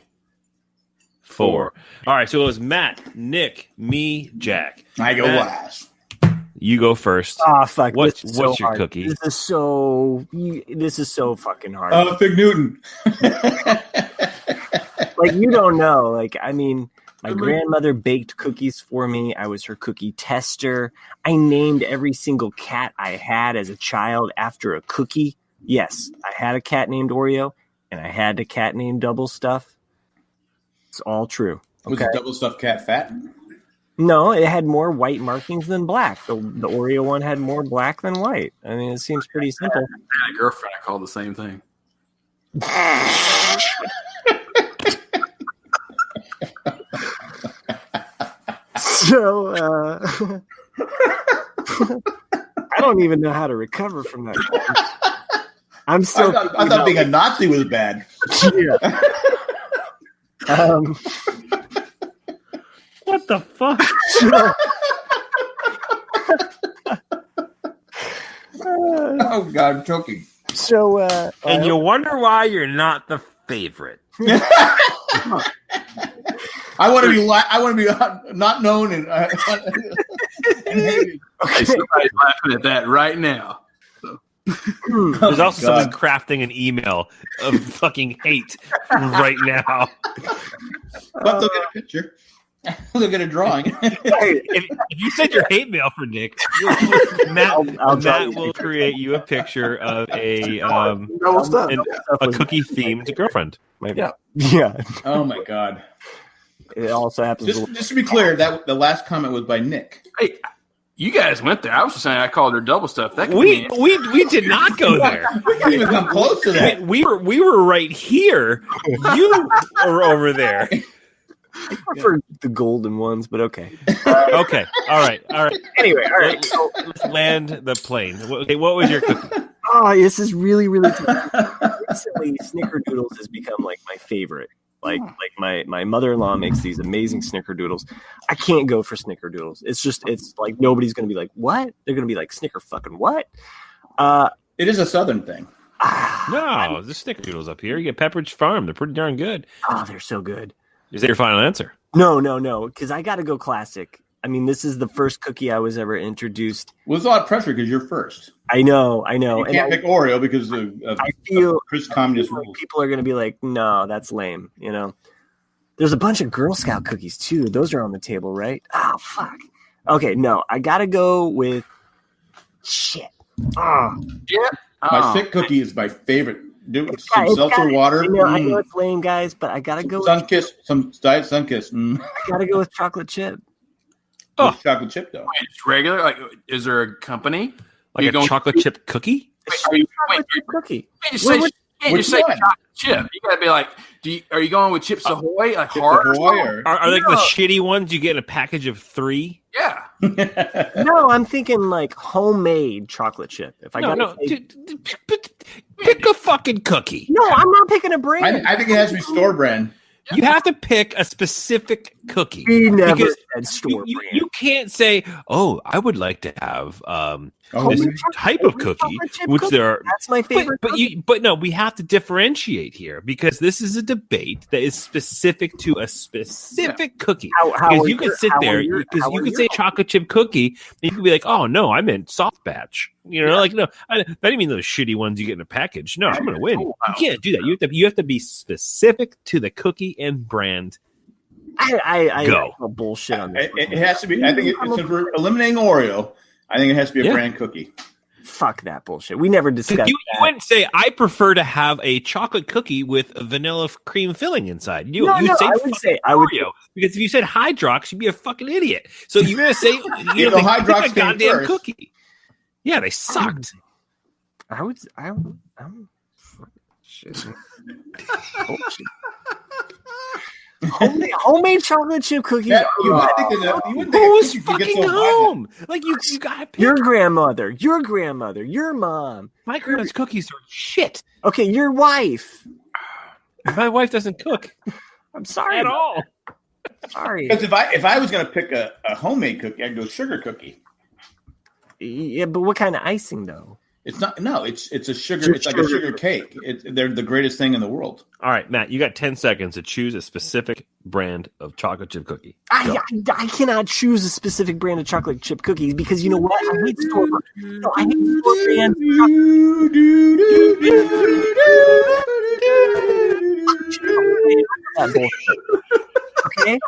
4. All right. So it was Matt, Nick, me, Jack. I go last. You go first. Oh fuck! What's your hard. cookie? This is so fucking hard. Fig Newton. Like, you don't know. Like, I mean, my grandmother baked cookies for me. I was her cookie tester. I named every single cat I had as a child after a cookie. Yes, I had a cat named Oreo, and I had a cat named Double Stuff. It's all true. Was the Double Stuffed cat fat? No, it had more white markings than black. The Oreo one had more black than white. I mean, it seems pretty simple. I had a girlfriend I called the same thing. So, I don't even know how to recover from that. I'm still. I thought being a Nazi was bad. Yeah. What the fuck? Oh God, I'm choking. So, and you wonder why you're not the favorite. I want to be. I want to be not known and. Okay, somebody's laughing at that right now. So. There's also someone crafting an email of fucking hate right now. But they'll get a picture. They'll get a drawing. If you send your hate mail for Nick, Matt will create you a picture of a cookie themed girlfriend. Yeah. Oh my God. It also happens. Just to be clear, that the last comment was by Nick. Hey, you guys went there. I was just saying I called her double stuff. That could We be did not go there. We can't even come close to that. We were right here. You were over there. I prefer the golden ones, but okay. Okay. All right. Anyway, all right. Let's land the plane. Okay, what was your cookie? Oh, this is really, really tough. Recently, Snickerdoodles has become like my favorite. Like my mother-in-law makes these amazing Snickerdoodles. I can't go for Snickerdoodles. It's like nobody's going to be like, what? They're going to be like, Snicker fucking what? It is a Southern thing. No, the Snickerdoodles up here. You get Pepperidge Farm. They're pretty darn good. Oh, they're so good. Is that your final answer? No, because I got to go classic. I mean, this is the first cookie I was ever introduced. Well, it's a lot of pressure because you're first. I know. You can't pick Oreo because of Chris Communist rules. People are going to be like, no, that's lame. You know, there's a bunch of Girl Scout cookies too. Those are on the table, right? Oh, fuck. Okay, no, I got to go with shit. Oh. Yeah. My thick cookie is my favorite. Some seltzer water. I know it's lame, guys, but I got to go some Diet Sunkiss. I got to go with chocolate chip. Oh, chocolate chip though. Wait, it's regular. Like, is there a company? Like a chocolate chip cookie? Chocolate chip cookie. You can't just say chocolate chip. You gotta be like, are you going with Chips Ahoy? Like Chips hard? Ahoy Are like the shitty ones you get in a package of 3? Yeah. No, I'm thinking like homemade chocolate chip. If I pick a fucking cookie. No, I'm not picking a brand. I think it has to be store brand. You have to pick a specific cookie. We never said store brand. You can't say, "Oh, I would like to have this type of cookie," which there are. That's my favorite. But no, we have to differentiate here because this is a debate that is specific to a specific cookie. Because you can sit there, because you can say chocolate chip cookie, and you can be like, "Oh no, I meant soft batch." You know, like no, I didn't mean those shitty ones you get in a package. No, I'm going to win. You can't do that. You have to be specific to the cookie and brand. I go bullshit on this. It has to be. I think since we're eliminating Oreo, I think it has to be a brand cookie. Fuck that bullshit. We never discussed. You wouldn't say I prefer to have a chocolate cookie with a vanilla cream filling inside. I would say Oreo because if you said Hydrox, you'd be a fucking idiot. So you're going to say Hydrox a goddamn first. Cookie. Yeah, they sucked. I'm homemade chocolate chip cookies. Yeah, you wouldn't Who's fucking home? Like you gotta pick your grandmother, your mom. My grandma's cookies are shit. Okay, your wife. My wife doesn't cook. I'm sorry at all. Sorry. Because if I was going to pick a homemade cookie, I'd go sugar cookie. Yeah, but what kind of icing though? It's not. No, it's a sugar. It's like a sugar cake. They're the greatest thing in the world. All right, Matt, you got 10 seconds to choose a specific brand of chocolate chip cookie. I cannot choose a specific brand of chocolate chip cookies because you know what? I hate store brand. Okay,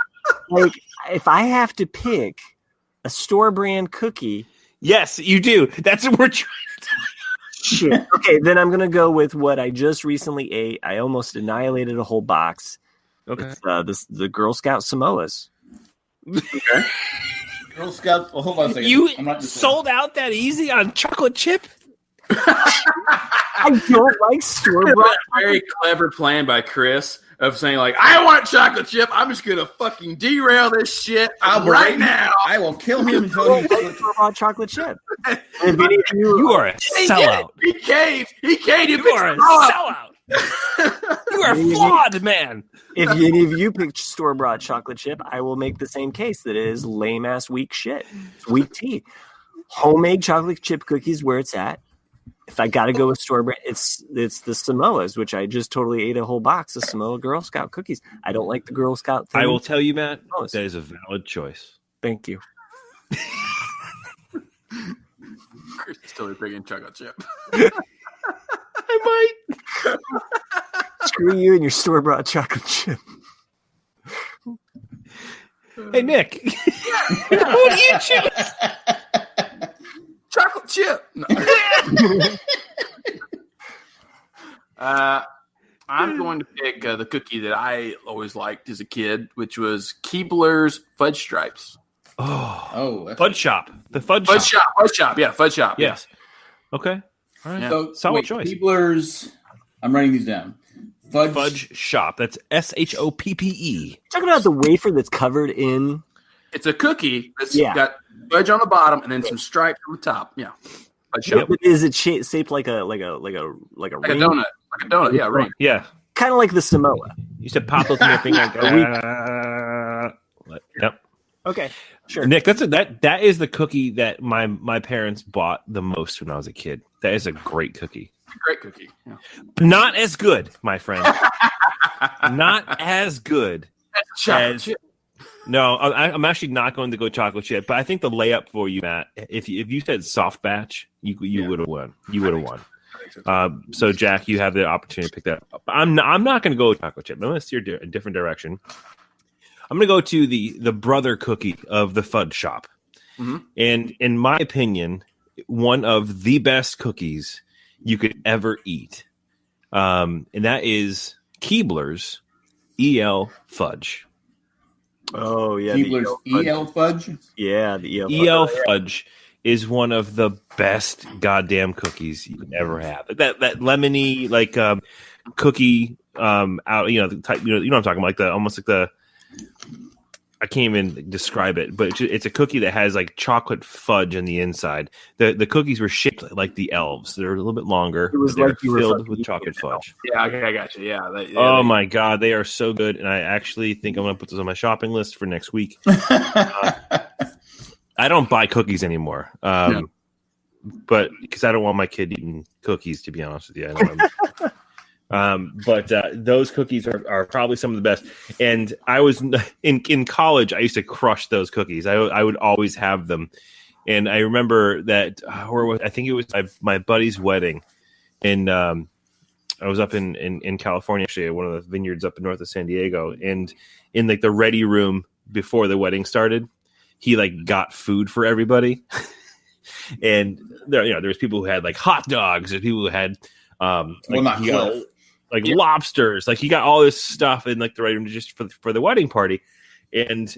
like if I have to pick a store brand cookie. Yes, you do. That's what we're trying to do. Shit. Okay, then I'm gonna go with what I just recently ate. I almost annihilated a whole box. Okay. It's, the Girl Scout Samoas. Okay. Girl Scout. Well, hold on a second. You sold out that easy on chocolate chip? I don't like store-bought. Very clever plan by Chris of saying like, I want chocolate chip. I'm just gonna fucking derail this shit right now. I will kill him until he store-bought chocolate chip. You are a sellout. He caved. You are a sellout. You are flawed, man. If any of you pick store-bought chocolate chip, I will make the same case that it is lame-ass weak shit. It's weak tea. Homemade chocolate chip cookies where it's at. If I got to go with store brand, it's the Samoas, which I just totally ate a whole box of Samoa Girl Scout cookies. I don't like the Girl Scout thing. I will tell you, Matt, that is a valid choice. Thank you. Chris is totally picking chocolate chip. I might. Screw you and your store-bought chocolate chip. Hey, Nick. Who do you choose? Chocolate chip. No. I'm going to pick the cookie that I always liked as a kid, which was Keebler's Fudge Stripes. Oh, Fudge Shop. The Fudge Shop. Fudge Shop. Yeah, Fudge Shop. Yes. Okay. All right. Yeah. So, solid choice. Keebler's. I'm writing these down. Fudge Shop. That's SHOPPE. Talking about the wafer that's covered in. It's a cookie that's got fudge on the bottom and then some stripes on the top. Yeah. Fudge Shop. But is it shaped like a ring? Like a donut. Like a donut. Yeah, ring. Yeah. Kind of like the Samoa. You used to pop those in your finger. Yep. Okay, sure. Nick, that is the cookie that my parents bought the most when I was a kid. That is a great cookie. Great cookie. Yeah. Not as good, my friend. Not as good as. No, I'm actually not going to go chocolate chip, but I think the layup for you, Matt, if you said soft batch, you would have won. You would have won. So Jack, you have the opportunity to pick that up. I'm not going to go with chocolate chip. I'm going to steer a different direction. I'm going to go to the brother cookie of the Fudge Shop. Mm-hmm. And in my opinion, one of the best cookies you could ever eat. And that is Keebler's EL Fudge. Oh, yeah. Keebler's EL Fudge? Yeah, the EL Fudge. EL Fudge is one of the best goddamn cookies you could ever have. That lemony, like, cookie, out, the type, you know what I'm talking about, almost like the, I can't even describe it, but it's a cookie that has like chocolate fudge on the inside. The cookies were shaped like the elves. They're a little bit longer. It was like filled with chocolate fudge. Yeah, okay, I got you. Yeah. My God, they are so good, and I actually think I'm going to put those on my shopping list for next week. I don't buy cookies anymore, but because I don't want my kid eating cookies. To be honest with you, but those cookies are probably some of the best. And I was in college. I used to crush those cookies. I would always have them. And I remember that I think it was my buddy's wedding, and I was up in California, actually, at one of the vineyards up north of San Diego. And in like the ready room before the wedding started, he like got food for everybody. And there's people who had like hot dogs. There's people who had lobsters. Like he got all this stuff in like the right room just for the wedding party, and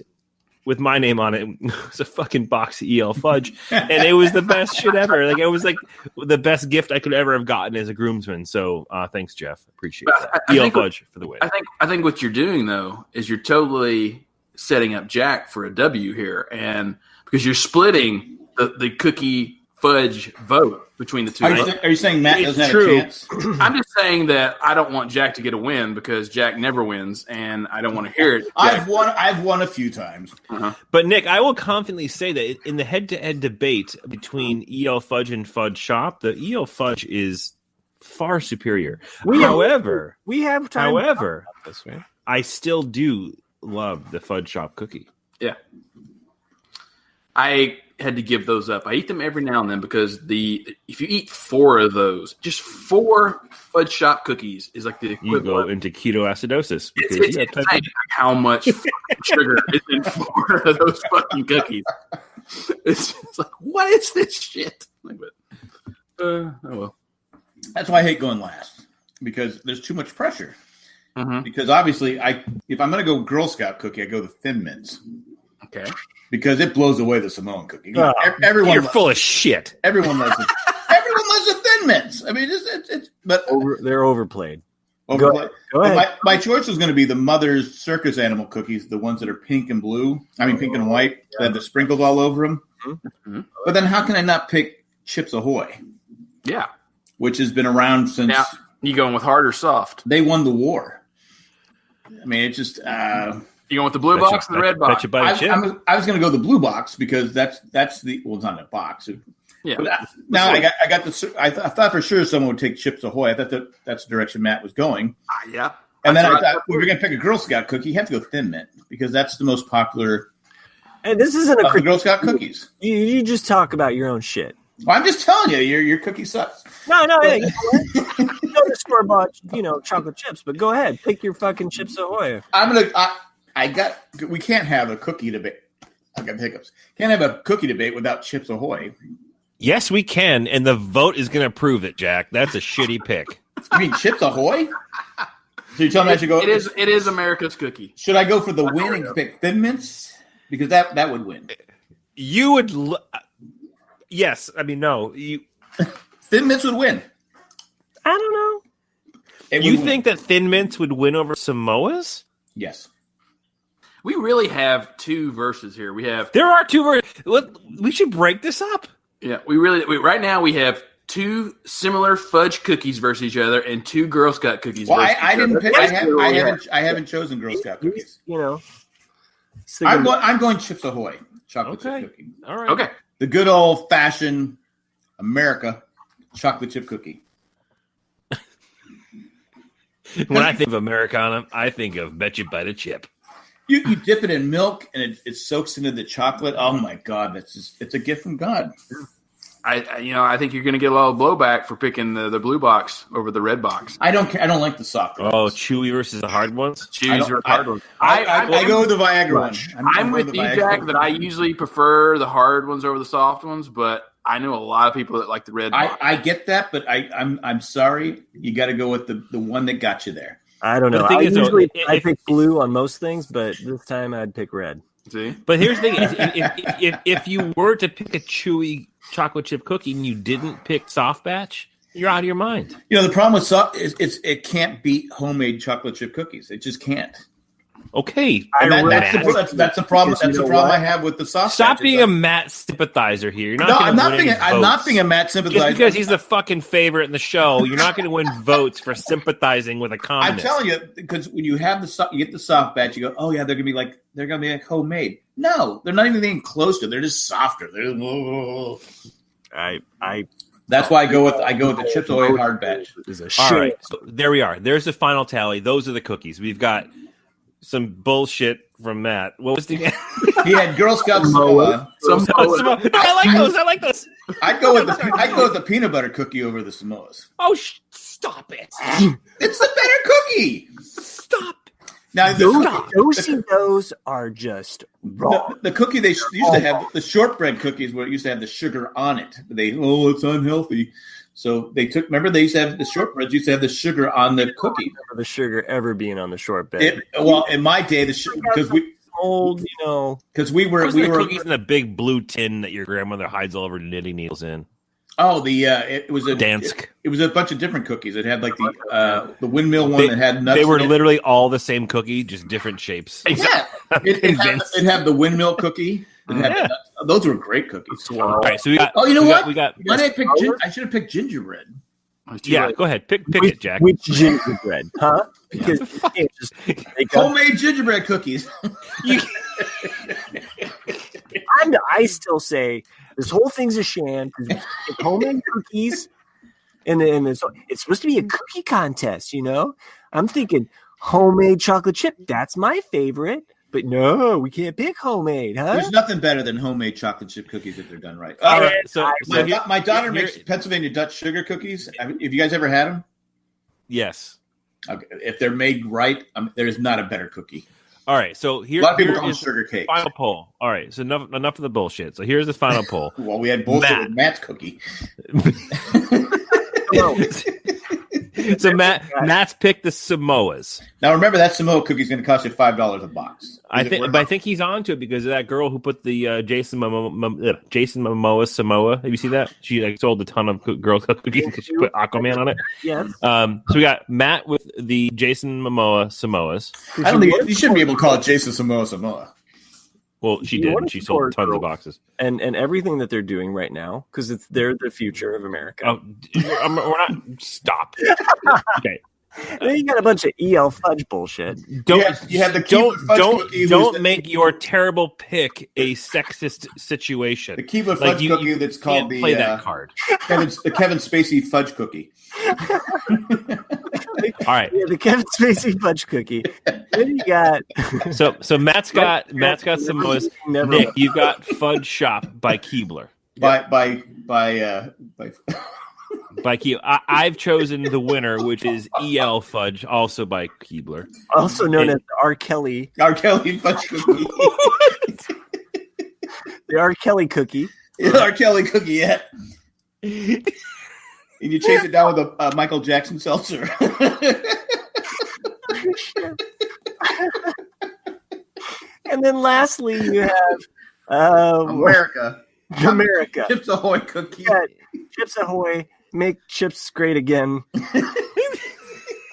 with my name on it, it was a fucking box of EL Fudge, and it was the best shit ever. Like it was like the best gift I could ever have gotten as a groomsman. So thanks, Jeff. Appreciate that. EL Fudge for the win. I think what you're doing though is you're totally setting up Jack for a W here, and because you're splitting the cookie fudge vote between the two. Are you saying Matt doesn't have a chance? I'm just saying that I don't want Jack to get a win because Jack never wins, and I don't want to hear it. I've won a few times. Uh-huh. But Nick, I will confidently say that in the head-to-head debate between EL Fudge and Fudge Shop, the EL Fudge is far superior. However, I still do love the Fudge Shop cookie. Yeah. I had to give those up. I eat them every now and then because if you eat 4 of those, just 4 Fudge Shop cookies is like the equivalent. You go into ketoacidosis. It's insane how much sugar is in 4 of those fucking cookies. It's like, what is this shit? Oh well. That's why I hate going last, because there's too much pressure. Mm-hmm. Because obviously, if I'm going to go Girl Scout cookie, I go the Thin Mints. Okay. Because it blows away the Samoan cookie. You're full of shit. Everyone loves it. Everyone loves the Thin Mints. I mean, they're overplayed. Go ahead. My choice was going to be the Mother's Circus Animal cookies, the ones that are pink and blue. I mean, pink and white. That have the sprinkles all over them. Mm-hmm. But then how can I not pick Chips Ahoy? Yeah. Which has been around since. Now, you going with hard or soft? They won the war. I mean, it's just. You going with the blue box or the red box? I was going to go the blue box because that's the it's not a box. Yeah. But now I got the. I thought for sure someone would take Chips Ahoy. I thought that's the direction Matt was going. Yeah. And then I thought, if we're going to pick a Girl Scout cookie, you have to go Thin Mint because that's the most popular. And this isn't a Girl Scout cookies. You just talk about your own shit. Well, I'm just telling you, your cookie sucks. No. You know the store-bought, chocolate chips, but go ahead, pick your fucking Chips Ahoy. We can't have a cookie debate. I got hiccups. Can't have a cookie debate without Chips Ahoy. Yes, we can, and the vote is going to prove it, Jack. That's a shitty pick. You mean Chips Ahoy? So you're telling me I should go? It is America's cookie. Should I go for the win and pick Thin Mints? Because that would win. You would. Yes, I mean no. Thin Mints would win. I don't know. You think that Thin Mints would win over Samoas? Yes. We really have two verses here. There are two verses. We should break this up. Yeah, right now we have two similar fudge cookies versus each other and two Girl Scout cookies. Well, versus I each didn't other. pick. I haven't chosen Girl Scout cookies. You know, I'm going Chips Ahoy chocolate chip cookie. All right. Okay. The good old fashioned America chocolate chip cookie. When I think of Americana, I think of Bet You Bite a Chip. You dip it in milk and it soaks into the chocolate. Oh my God, it's a gift from God. I think you're going to get a lot of blowback for picking the blue box over the red box. I don't like the soft ones. Oh, chewy versus the hard ones. Chewy's are hard ones. I go with the Viagra one. I'm with you, Jack, that I usually prefer the hard ones over the soft ones, but I know a lot of people that like the red box. I get that, but I'm sorry. You got to go with the one that got you there. I don't know. The thing is, usually I pick blue on most things, but this time I'd pick red. See? But here's the thing: if you were to pick a chewy chocolate chip cookie and you didn't pick soft batch, you're out of your mind. You know, the problem with soft is it can't beat homemade chocolate chip cookies. It just can't. Okay, that's the problem. That's the problem I have with the soft. Stop being a Matt sympathizer here. You're not. No, I'm not being a Matt sympathizer. Just because he's the fucking favorite in the show, you're not going to win votes for sympathizing with a communist. I'm telling you, because when you have you get the soft batch, you go, oh yeah, they're gonna be like homemade. No, they're not even close to. They're just softer. That's why I go with the Chips Ahoy hard batch. All right, so there we are. There's the final tally. Those are the cookies. We've got some bullshit from Matt. What was the? He had Girl Scout Samoa. I like those. I'd go with the peanut butter cookie over the Samoas. Oh, stop it! It's the better cookie. Stop. Now those are just raw. The cookie they used to have, the shortbread cookies where it used to have the sugar on it. It's unhealthy. So they remember they used to have the shortbreads used to have the sugar on the cookie. I don't remember the sugar ever being on the shortbread. In my day, because we old, because we were cookies in a big blue tin that your grandmother hides all of her knitting needles in. Oh, it was a Dansk. It was a bunch of different cookies. It had like the windmill one that had nuts. They were literally all the same cookie, just different shapes. Yeah, it had the windmill cookie. Those were great cookies. All right, so we got. Oh, you know what? We got. Why did I pick? I should have picked gingerbread. Yeah, go ahead. Pick it, Jack. Which gingerbread? Huh? Because homemade gingerbread cookies. I still say this whole thing's a sham because homemade cookies, and it's supposed to be a cookie contest. I'm thinking homemade chocolate chip. That's my favorite. But no, we can't pick homemade, huh? There's nothing better than homemade chocolate chip cookies if they're done right. All right. So my daughter makes Pennsylvania Dutch sugar cookies. Have you guys ever had them? Yes. Okay. If they're made right, there is not a better cookie. All right. So a lot of people call them sugar cakes. Final poll. All right. So enough of the bullshit. So here's the final poll. Well, we had bullshit with Matt's cookie. So Matt's picked the Samoas. Now remember that Samoa cookie is going to cost you $5 a box. I think he's onto it because of that girl who put the Jason Momoa Samoa. Have you seen that? She sold a ton of Girl Scout cookies because she put Aquaman on it. Yes. So we got Matt with the Jason Momoa Samoas. I don't think you shouldn't be able to call it Jason Samoa. Well, she did. She sold tons of boxes. And everything that they're doing right now, because they're the future of America. Oh, we're not. Stop. Okay. Then you got a bunch of EL fudge bullshit. You have the don't make your terrible pick a sexist situation. The Keebler fudge cookie that's called play that card. The Kevin Spacey fudge cookie. All right. Yeah, the Kevin Spacey fudge cookie. Then you got so Matt's got some most. Nick, you've got Fudge Shop by Keebler. By Keebler. I've chosen the winner, which is EL Fudge, also by Keebler. Also known as R. Kelly. R. Kelly fudge cookie. The R. Kelly cookie. R. Kelly cookie, yeah. And you chase it down with a Michael Jackson seltzer. then lastly, you have America. Chips Ahoy cookie. Chips Ahoy, make chips great again.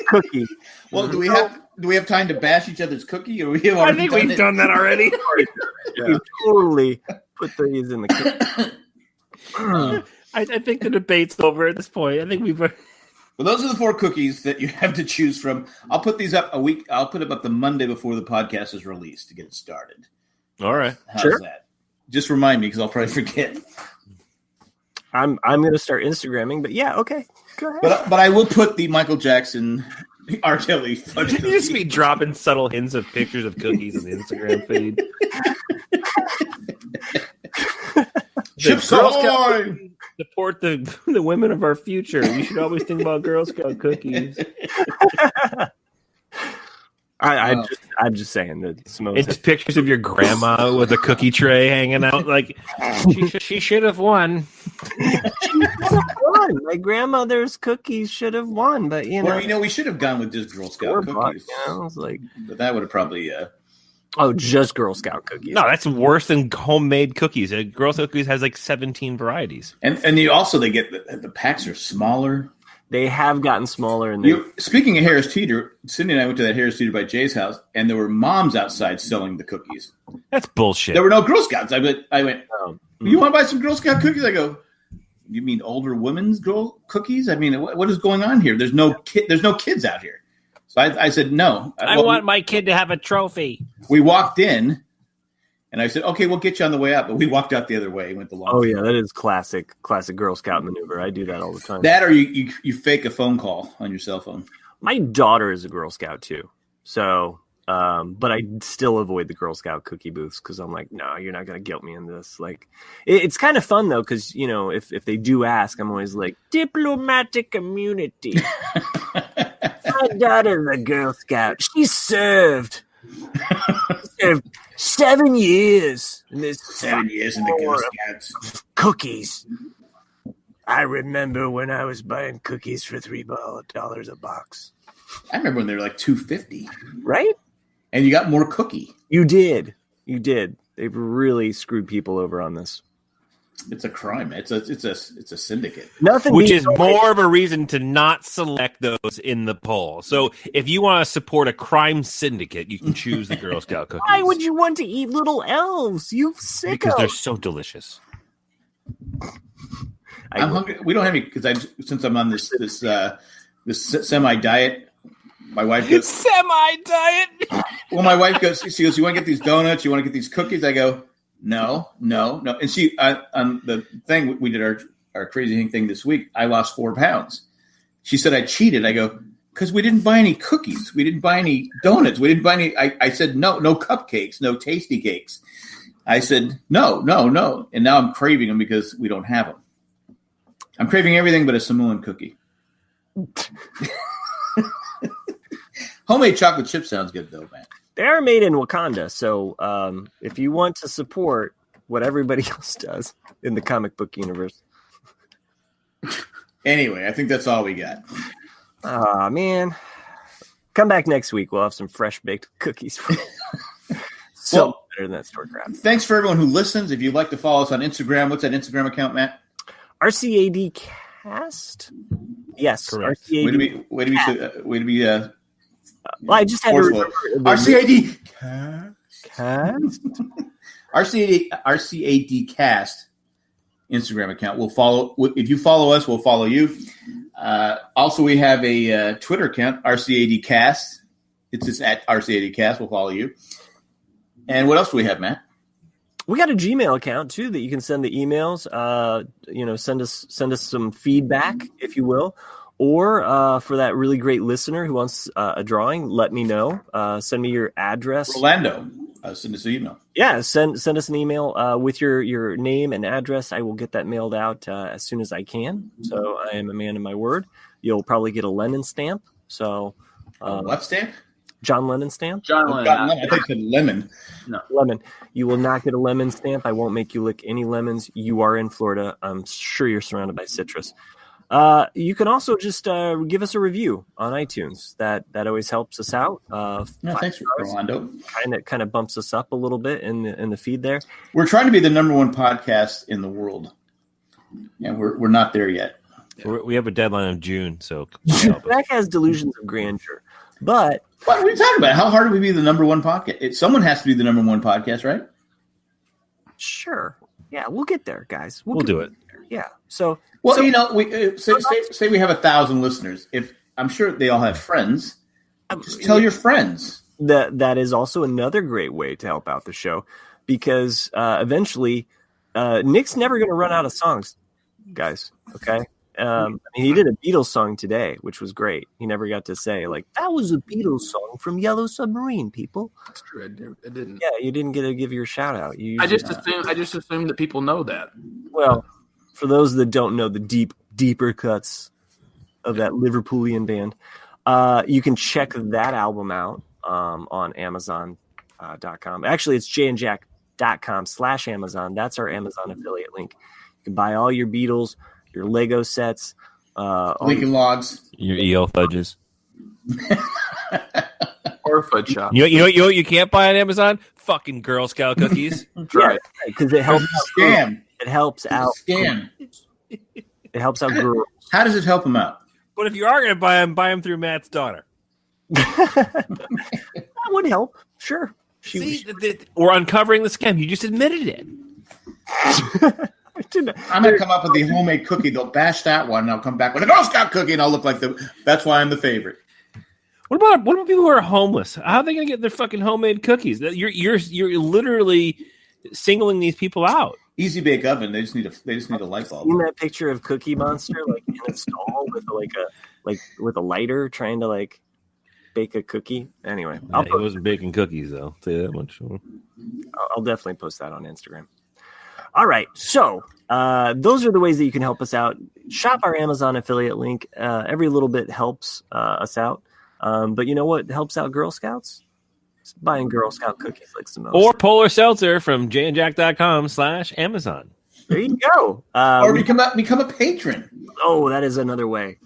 Cookie. Well, do we have time to bash each other's cookie? Or I think we've done that already. You totally put these in the cookie. I think the debate's over at this point. I think we've. Well, those are the 4 cookies that you have to choose from. I'll put these up a week. I'll put them up the Monday before the podcast is released to get it started. All right. How's that? Just remind me because I'll probably forget. I'm going to start Instagramming, but yeah, okay. Go ahead. But I will put the Michael Jackson R. Kelly fudge You cookie. just be dropping subtle hints of pictures of cookies on the Instagram feed. Chips Girl Ahoy! Scout support the women of our future. You should always think about Girl Scout cookies. I'm just saying that It's pictures of your grandma with a cookie tray hanging out. Like she should have won. My grandmother's cookies should have won, but we should have gone with just Girl Scout cookies. I was like, but that would have probably. Just Girl Scout cookies. No, that's worse than homemade cookies. Girl Scout cookies has like 17 varieties. And you also they get the packs are smaller. They have gotten smaller. And speaking of Harris Teeter, Cindy and I went to that Harris Teeter by Jay's house, and there were moms outside selling the cookies. That's bullshit. There were no Girl Scouts. I went. You want to buy some Girl Scout cookies? I go. You mean older women's girl cookies? I mean, what is going on here? There's no kids out here. So I said no. I want my kid to have a trophy. We walked in, and I said, "Okay, we'll get you on the way out." But we walked out the other way. Went the long. Oh yeah, that is classic Girl Scout maneuver. I do that all the time. That or you fake a phone call on your cell phone. My daughter is a Girl Scout too, so but I still avoid the Girl Scout cookie booths because I'm like, no, you're not gonna guilt me in this. Like, it's kind of fun though because if they do ask, I'm always like diplomatic immunity. My daughter's a Girl Scout. She served 7 years. And there's 7 years in the Girl Scouts. Cookies. I remember when I was buying cookies for $3 a box. I remember when they were like $2.50. Right? And you got more cookie. You did. They've really screwed people over on this. It's a crime. It's a syndicate. Which is more of a reason to not select those in the poll. So if you want to support a crime syndicate, you can choose the Girl Scout cookies. Why would you want to eat little elves? You sicko. Because they're so delicious. I'm hungry. We don't have any since I'm on this semi diet. My wife goes semi diet. Well, my wife goes. She goes. You want to get these donuts? You want to get these cookies? I go. No. And she on the thing we did our crazy thing this week. I lost 4 pounds. She said I cheated. I go because we didn't buy any cookies. We didn't buy any donuts. We didn't buy any. I said no cupcakes, no tasty cakes. I said no. And now I'm craving them because we don't have them. I'm craving everything but a Samoan cookie. Homemade chocolate chip sounds good though, man. They are made in Wakanda, so if you want to support what everybody else does in the comic book universe. Anyway, I think that's all we got. Aw, man. Come back next week. We'll have some fresh baked cookies for you. Better than that store crap. Thanks for everyone who listens. If you'd like to follow us on Instagram, what's that Instagram account, Matt? RCAD Cast? Yes. Correct. RCAD Way to be well, I just had to remember RCAD Cast. RCAD Cast Instagram account. We'll follow. If you follow us, we'll follow you. Also, we have a Twitter account, RCAD Cast. It's just at RCAD Cast. We'll follow you. And what else do we have, Matt? We got a Gmail account too that you can send the emails. Send us some feedback, if you will. Or for that really great listener who wants a drawing, let me know. Send me your address. Orlando, send us an email. Yeah, send us an email with your name and address. I will get that mailed out as soon as I can. So I am a man of my word. You'll probably get a Lennon stamp. So what stamp? John Lennon stamp. John Lennon. I think it's lemon. No, lemon. You will not get a lemon stamp. I won't make you lick any lemons. You are in Florida. I'm sure you're surrounded by citrus. You can also just give us a review on iTunes. That always helps us out. Thanks, Rolando. Kind of bumps us up a little bit in the feed there. We're trying to be the number one podcast in the world, and we're not there yet. We have a deadline of June, so Zach has delusions of grandeur. But what are we talking about? How hard do we be the number one podcast? Someone has to be the number one podcast, right? Sure. Yeah, we'll get there, guys. We'll do it. Yeah. So, we say we have 1,000 listeners. If I'm sure they all have friends, just tell your friends. That is also another great way to help out the show, because eventually, Nick's never going to run out of songs, guys. Okay. He did a Beatles song today, which was great. He never got to say, like, that was a Beatles song from Yellow Submarine, people. That's true. I didn't. Yeah, you didn't get to give your shout out. I just assumed that people know that. Well, for those that don't know the deeper cuts of that Liverpoolian band, you can check that album out on Amazon.com. Actually, it's jandjack.com/Amazon. That's our Amazon affiliate link. You can buy all your Beatles, your Lego sets, Lincoln Logs, your EO fudges, or fudge shop. You know what you can't buy on Amazon? Fucking Girl Scout cookies. That's right. Because it helps. Scam. It helps out. Scam. It helps out girls. How does it help them out? But if you are going to buy them through Matt's daughter. That would help. Sure. We're uncovering the scam. You just admitted it. I'm going to come up with the homemade cookie. They'll bash that one, and I'll come back with a Girl Scout cookie, and I'll look like that's why I'm the favorite. What about people who are homeless? How are they going to get their fucking homemade cookies? You're literally singling these people out. Easy bake oven. They just need a light bulb. Seen that picture of Cookie Monster like in a stall with a lighter trying to like bake a cookie? Anyway, He wasn't baking cookies though. I'll tell you that much. I'll definitely post that on Instagram. All right, so those are the ways that you can help us out. Shop our Amazon affiliate link. Every little bit helps us out. But you know what helps out Girl Scouts? It's buying Girl Scout cookies like the most. Or Polar Seltzer from jandjack.com/Amazon. There you go. Or become a patron. Oh, that is another way.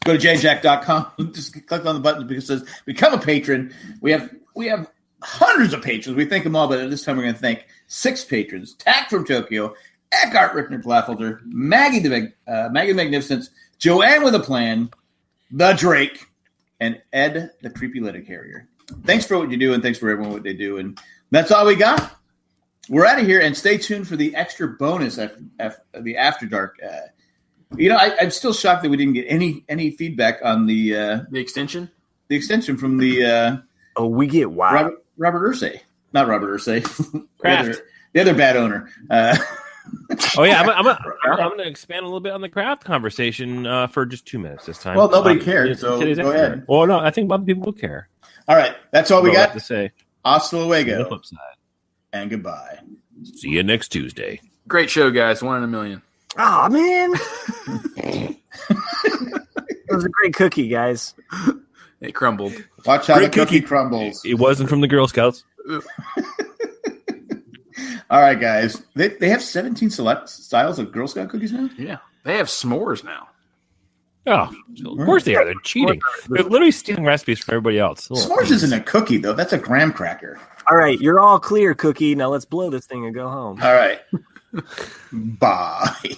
Go to jandjack.com. Just click on the button because it says become a patron. We have hundreds of patrons. We thank them all, but this time we're going to thank 6 patrons. Tack from Tokyo, Eckhart Rickner Glaffelder, Maggie the Magnificent, Joanne with a Plan, The Drake, and Ed the Creepy Letter Carrier. Thanks for what you do, and thanks for everyone what they do. And that's all we got. We're out of here, and stay tuned for the extra bonus, the After Dark. I'm still shocked that we didn't get any feedback on the extension. The extension from the we get wild. Robert Ursay, not Robert Ursay, Kraft. the other bad owner. Oh yeah, I'm going to expand a little bit on the craft conversation for just 2 minutes this time. Well, nobody cared, so go ahead. Well, no, I think other people will care. All right, that's all we got to say. Hasta luego. Flip side. And goodbye. See you next Tuesday. Great show, guys. 1 in a million. Oh man, it was a great cookie, guys. It crumbled. Watch how Great the cookie cookie. crumbles. It wasn't from the Girl Scouts. All right, guys. They have 17 select styles of Girl Scout cookies now? Yeah. They have s'mores now. Oh, of course they are. They're cheating. They're literally stealing recipes from everybody else. S'mores isn't a cookie, though. That's a graham cracker. All right, you're all clear, Cookie. Now let's blow this thing and go home. All right. Bye.